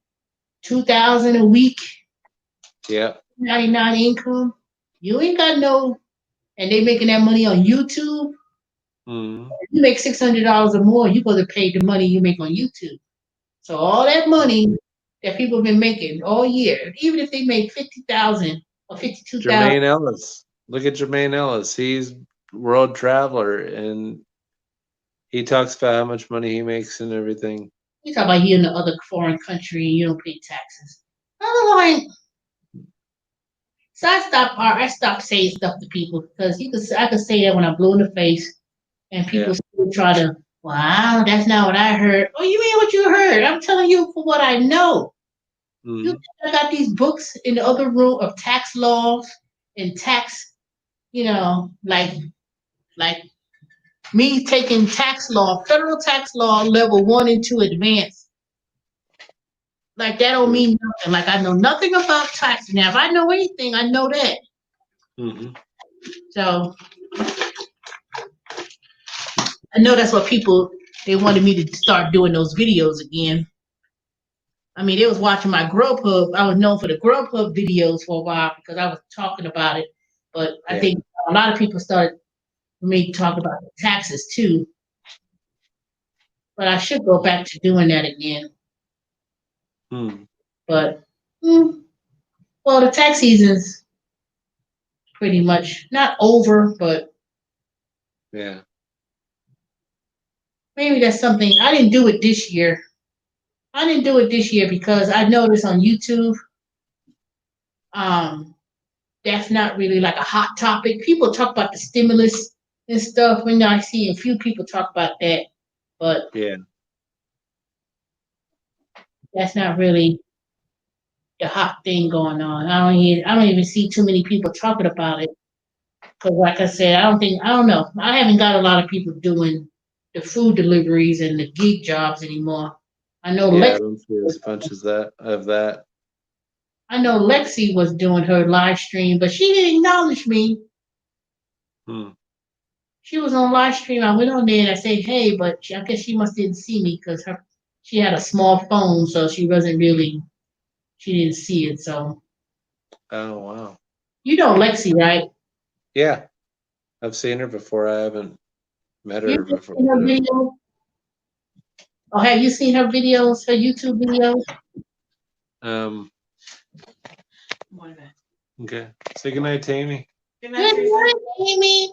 2,000 a week, Yeah. 99 income, you ain't got no, and they making that money on YouTube. Mm. You make $600 or more, you supposed to pay the money you make on YouTube. So all that money that people have been making all year, even if they made 50,000 or 52,000. Jermaine Ellis. Look at Jermaine Ellis. He's world traveler, and he talks about how much money he makes and everything. You talk about you in the other foreign country and you don't pay taxes. I'm like, so I stopped saying stuff to people because I could say that when I'm blue in the face, and people still try to. Wow, that's not what I heard. Oh, you mean what you heard? I'm telling you for what I know. Mm. You I got these books in the other room of tax laws and tax, like me taking tax law, federal tax law level 1 and 2 advanced. Like that don't mean nothing. Like I know nothing about tax. Now, if I know anything, I know that. Mm-hmm. So I know that's what people they wanted me to start doing those videos again. I mean, they was watching my Grubhub. I was known for the Grubhub videos for a while because I was talking about it. But I think a lot of people started me to talk about the taxes too. But I should go back to doing that again. But well, the tax season's pretty much not over, but maybe that's something I didn't do it this year. I didn't do it this year because I noticed on YouTube, that's not really like a hot topic. People talk about the stimulus and stuff. When I see a few people talk about that, but that's not really the hot thing going on. I don't even see too many people talking about it. Because like I said, I don't know. I haven't got a lot of people doing the food deliveries and the gig jobs anymore. I know I don't see as much as that. I know Lexi was doing her live stream, but she didn't acknowledge me. She was on live stream. I went on there and I said, hey, but I guess she must didn't see me because she had a small phone, so she didn't see it. So. Oh wow. You know Lexi, right? Yeah, I've seen her before. I haven't met her before. Seen her video? Oh, have you seen her videos, her YouTube videos? Okay. Say goodnight to Amy. Good night, Amy.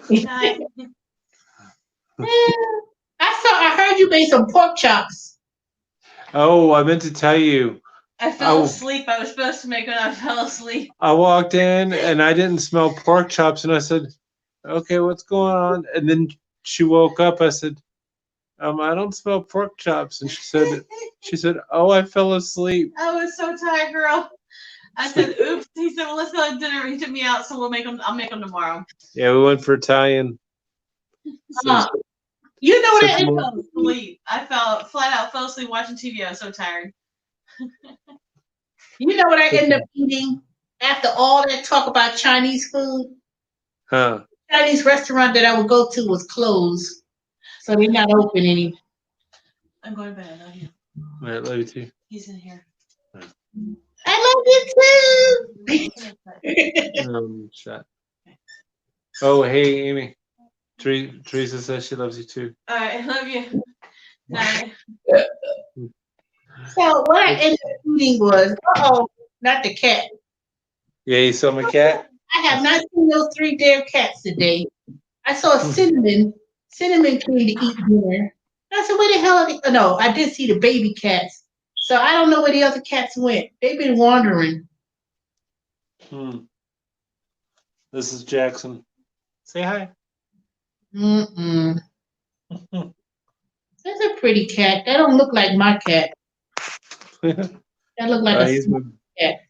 Good night. I heard you made some pork chops. Oh, I meant to tell you. I fell asleep. I was supposed to make it. I fell asleep. I walked in and I didn't smell pork chops, and I said, "Okay, what's going on?" And then she woke up. I said, I don't smell pork chops. And she said, oh, I fell asleep. I was so tired, girl. I said, oops. He said, well, let's go to dinner. He took me out, so I'll make them tomorrow. Yeah, we went for Italian. Uh, you know what I Such ended more- up Sleep. I fell asleep watching TV. I was so tired. You know what I ended up eating after all that talk about Chinese food? Huh. Chinese restaurant that I would go to was closed, so they're not open anymore. I'm going to bed. I love you. All right, love you too. He's in here. I love you too. Shut. Oh, hey, Amy. Teresa says she loves you too. All right, I love you. Night. So what I ended up eating was, not the cat. Yeah, you saw my cat? I have not seen those 3 damn cats today. I saw Cinnamon. Cinnamon came to eat dinner. I said, where the hell are they? Oh, no, I did see the baby cats. So I don't know where the other cats went. They've been wandering. This is Jackson. Say hi. Mm-mm. That's a pretty cat. That don't look like my cat. That look like a cat.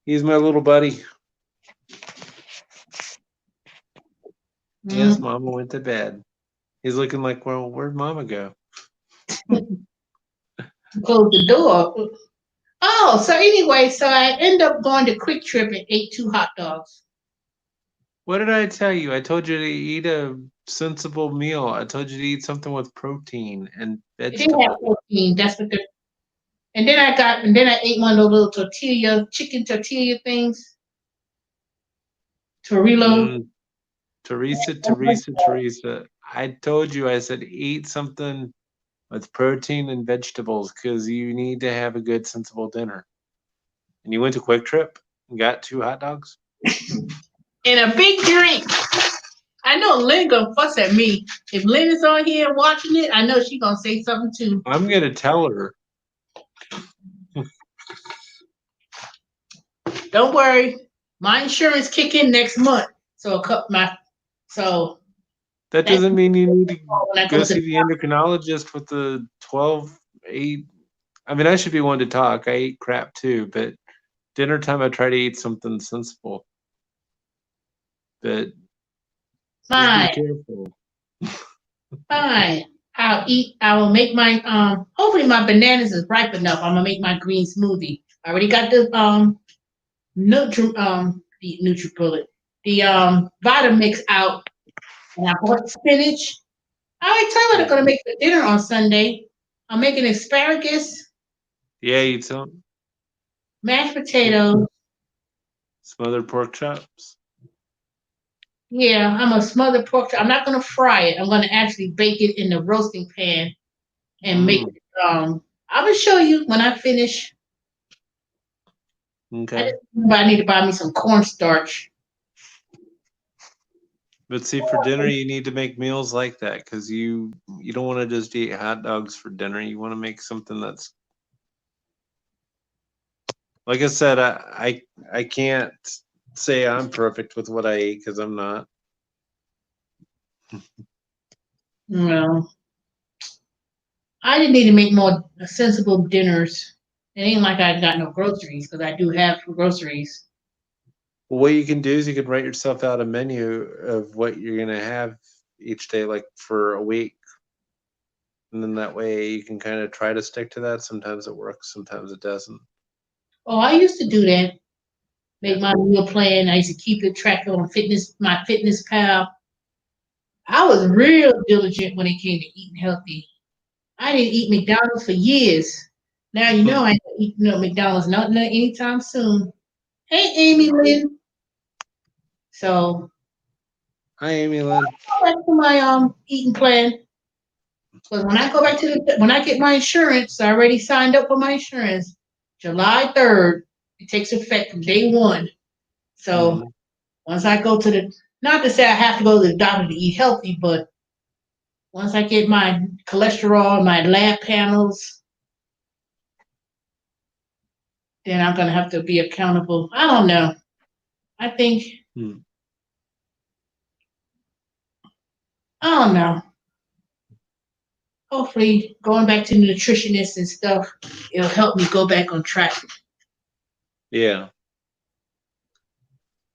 He's my little buddy. Yes, Mama went to bed. He's looking like, well, where'd Mama go? Close the door. Oh, so anyway, so I end up going to Quick Trip and ate 2 hot dogs. What did I tell you? I told you to eat a sensible meal. I told you to eat something with protein and It didn't have vegetables. protein. That's what the. And then I ate one of those little chicken tortilla things. Torilo. Teresa. I told you, I said, eat something with protein and vegetables because you need to have a good, sensible dinner. And you went to Quick Trip and got 2 hot dogs? And a big drink. I know Lynn gonna fuss at me. If Lynn is on here watching it, I know she's gonna say something too. I'm going to tell her. Don't worry. My insurance kick in next month. So That doesn't mean you need to when I go go see to the endocrinologist with the 12-8. I mean, I should be one to talk. I eat crap too, but dinner time I try to eat something sensible. But fine. just be careful. Fine. I will make my hopefully my bananas is ripe enough. I'm gonna make my green smoothie. I already got the the NutriBullet, the Vitamix out, and I bought spinach. I already told you I'm gonna make for dinner on Sunday. I'm making asparagus, Yeah, eat some mashed potatoes. smothered pork chops. Yeah, I'm gonna smother pork. I'm not gonna fry it. I'm gonna actually bake it in the roasting pan and make it. I will show you when I finish. Okay. I need to buy me some cornstarch. But see, for dinner, you need to make meals like that because you don't want to just eat hot dogs for dinner. You want to make something that's, like I said, I can't say I'm perfect with what I eat because I'm not. No, I just need to make more sensible dinners. It ain't like I got no groceries because I do have groceries. Well, what you can do is you can write yourself out a menu of what you're gonna have each day, like for a week, and then that way you can kind of try to stick to that. Sometimes it works, sometimes it doesn't. Oh, I used to do that. Make my meal plan. I used to keep it track on my Fitness Pal. I was real diligent when it came to eating healthy. I didn't eat McDonald's for years. Now you know I ain't gonna eat McDonald's nothing anytime soon. Hey, Amy Lynn. So Hi, Amy Lynn. go back to my eating plan. Because when I go back to when I get my insurance, I already signed up for my insurance. July 3rd, it takes effect from day 1. So once I go to not to say I have to go to the doctor to eat healthy, but once I get my cholesterol, my lab panels, then I'm gonna have to be accountable. I don't know. I think I don't know. hopefully going back to nutritionists and stuff, it'll help me go back on track. Yeah.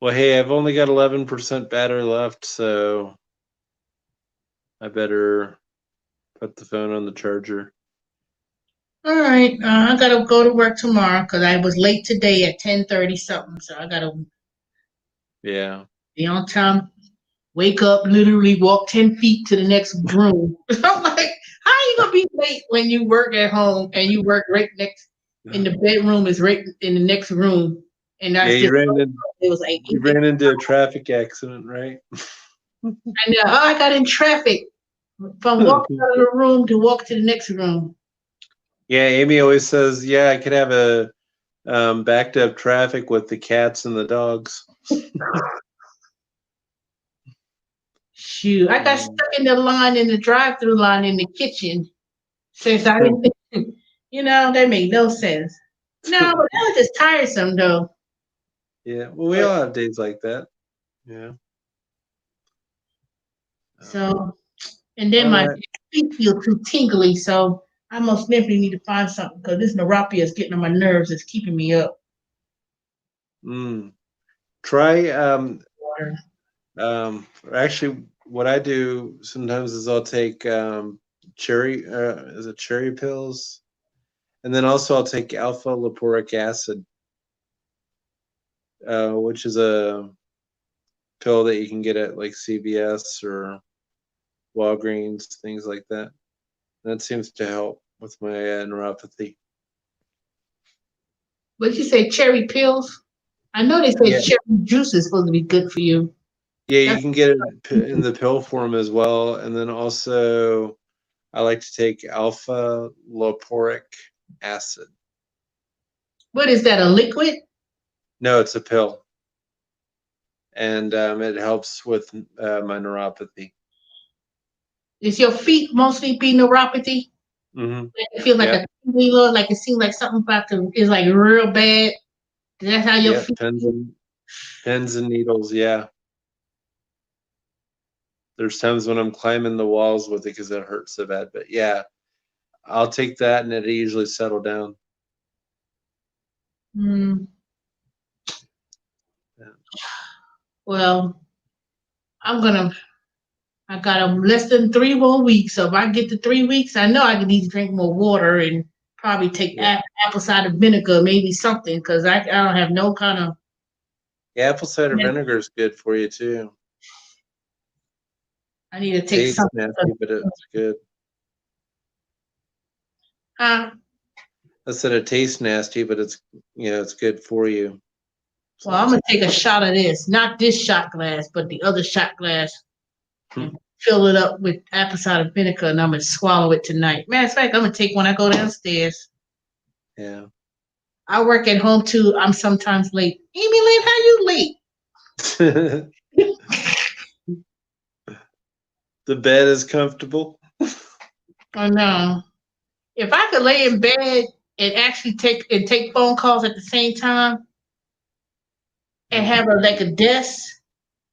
Well, hey, I've only got 11% battery left, so I better put the phone on the charger. All right, I gotta go to work tomorrow because I was late today at 10:30 something, so I gotta Yeah. be on time. Wake up, literally walk 10 feet to the next room. I'm like, how are you gonna be late when you work at home and you work right next in the bedroom is right in the next room, and Yeah, that's you just it was like you ran into a traffic accident, right? I know. Oh, I got in traffic from walking out of the room to walk to the next room. Yeah, Amy always says, yeah, I could have a backed up traffic with the cats and the dogs. Shoot, I got stuck in the line in the drive-through line in the kitchen since I didn't, that made no sense. No, but that was just tiresome though. Yeah, well, we all have days like that. Yeah. So, and then my feet feel too tingly, so I most definitely need to find something because this neuropathy is getting on my nerves. It's keeping me up. Try Water. actually what I do sometimes is I'll take cherry pills, and then also I'll take alpha lipoic acid, which is a pill that you can get at like CVS or Walgreens, things like that. That seems to help with my neuropathy. What did you say? Cherry pills? I know they say cherry juice is supposed to be good for you. Yeah, you can get it in the pill form as well, and then also I like to take alpha lipoic acid. What is that? A liquid? No, it's a pill, and it helps with my neuropathy. Is your feet mostly be neuropathy? Mm-hmm. It feels like a tingly look, like it seems like something about to is like real bad. That's how your feet Pins and needles. Yeah. There's times when I'm climbing the walls with it because it hurts so bad. But yeah, I'll take that, and it'll usually settle down. Yeah. Well, I got less than 3 more weeks. So if I get to 3 weeks, I know I need to drink more water and probably take apple cider vinegar, maybe something, because I don't have no kind of. Yeah, apple cider vinegar is good for you too. I need to take something. Nasty, but it's good. Huh? I said it tastes nasty, but it's it's good for you. So. Well, I'm gonna take a shot of this, not this shot glass, but the other shot glass, and fill it up with apple cider vinegar, and I'm gonna swallow it tonight. Matter of fact, I'm gonna take when I go downstairs. Yeah. I work at home too. I'm sometimes late. Amy Lynn, how you late? The bed is comfortable. I know. If I could lay in bed and actually take phone calls at the same time and have a desk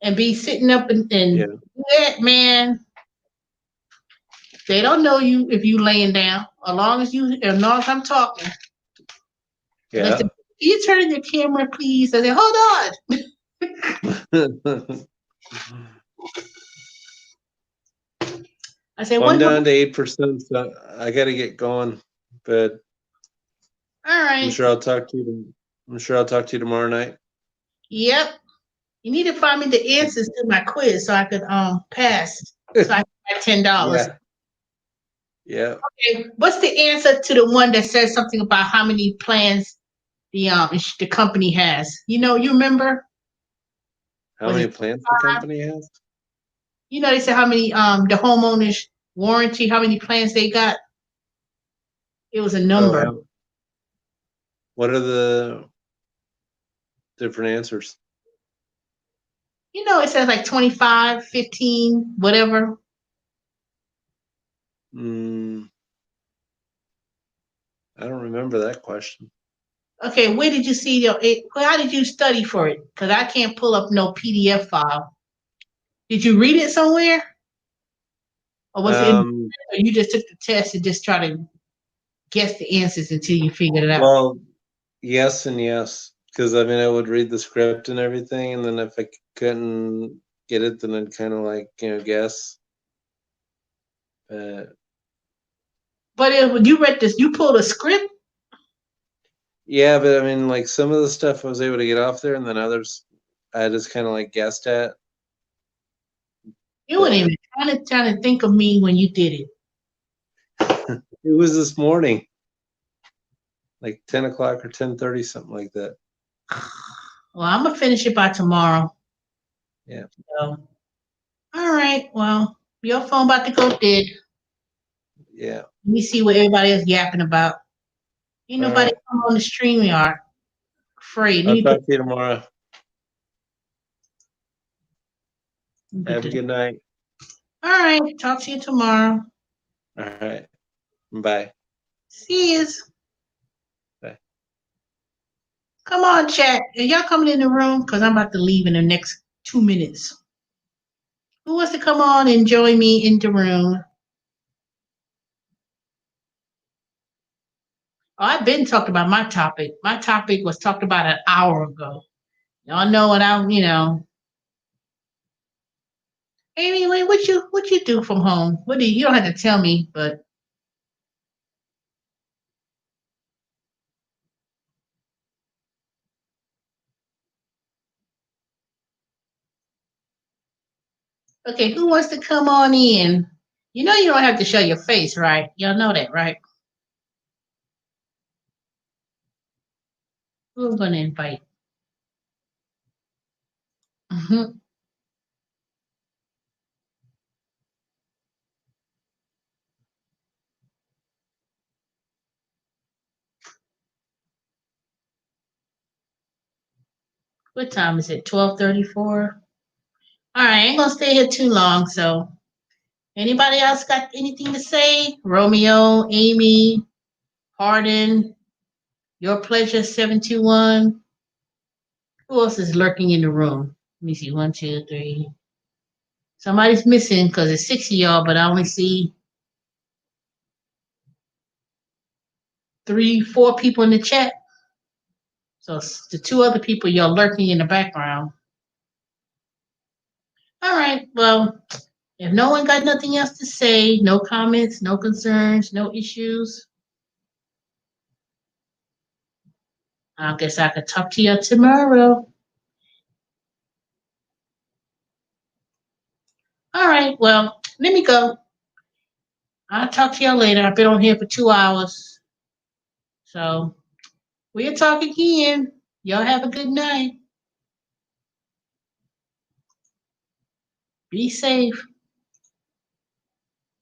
and be sitting up and do that, man. They don't know you if you laying down. As long as I'm talking. Yeah. Can you turn your camera, please? I said, hold on. I said, I'm down to 8%, so I got to get going. But all right. I'm sure I'll talk to you tomorrow night. Yep. You need to find me the answers to my quiz so I could pass. So I can get $10. Yeah. Okay. What's the answer to the one that says something about how many plans the company has? You remember? How many plans the company has? They said how many the homeowners warranty, how many plans they got. It was a number. What are the different answers? It says like 25, 15, whatever. I don't remember that question. Okay, where did you see how did you study for it? Because I can't pull up no PDF file. Did you read it somewhere? Or was it? Or Um, you just took the test and just try to guess the answers until you figured it out? well, yes and yes, because I mean, I would read the script and everything, and then if I couldn't get it, then I'd kind of like guess. But But when you read this, you pulled a script. yeah, but I mean, like some of the stuff I was able to get off there, and then others I just kind of like guessed at. You weren't even trying to think of me when you did it. It was this morning, like 10 o'clock or 10:30, something like that. Well, I'm gonna finish it by tomorrow. Yeah. So, all right. Well, your phone about to go dead. Yeah. Let me see what everybody is yapping about. Ain't All nobody right. come on the stream yard. Afraid. Let I'll me talk to you tomorrow. put Have a this. good night. All right. Talk to you tomorrow. All right. Bye. See you. Bye. Come on, chat. Are y'all coming in the room? Because I'm about to leave in the next 2 minutes. Who wants to come on and join me in the room? Oh, I've been talking about my topic. My topic was talked about an hour ago. Y'all know what I'm. Anyway, what you do from home? What do you don't have to tell me, but okay, who wants to come on in? You know you don't have to show your face, right? Y'all know that, right? Who I'm gonna invite? Mhm. What time is it? 12:34. All right, I ain't gonna stay here too long. So, anybody else got anything to say? Romeo, Amy, Harden, Your Pleasure 721. Who else is lurking in the room? Let me see. 1, 2, 3. Somebody's missing because it's 6 of y'all, but I only see 3, 4 people in the chat. So the 2 other people y'all lurking in the background. All right. Well, if no one got nothing else to say, no comments, no concerns, no issues, I guess I could talk to you tomorrow. All right. Well, let me go. I'll talk to y'all later. I've been on here for 2 hours. So we'll talk again. Y'all have a good night. Be safe.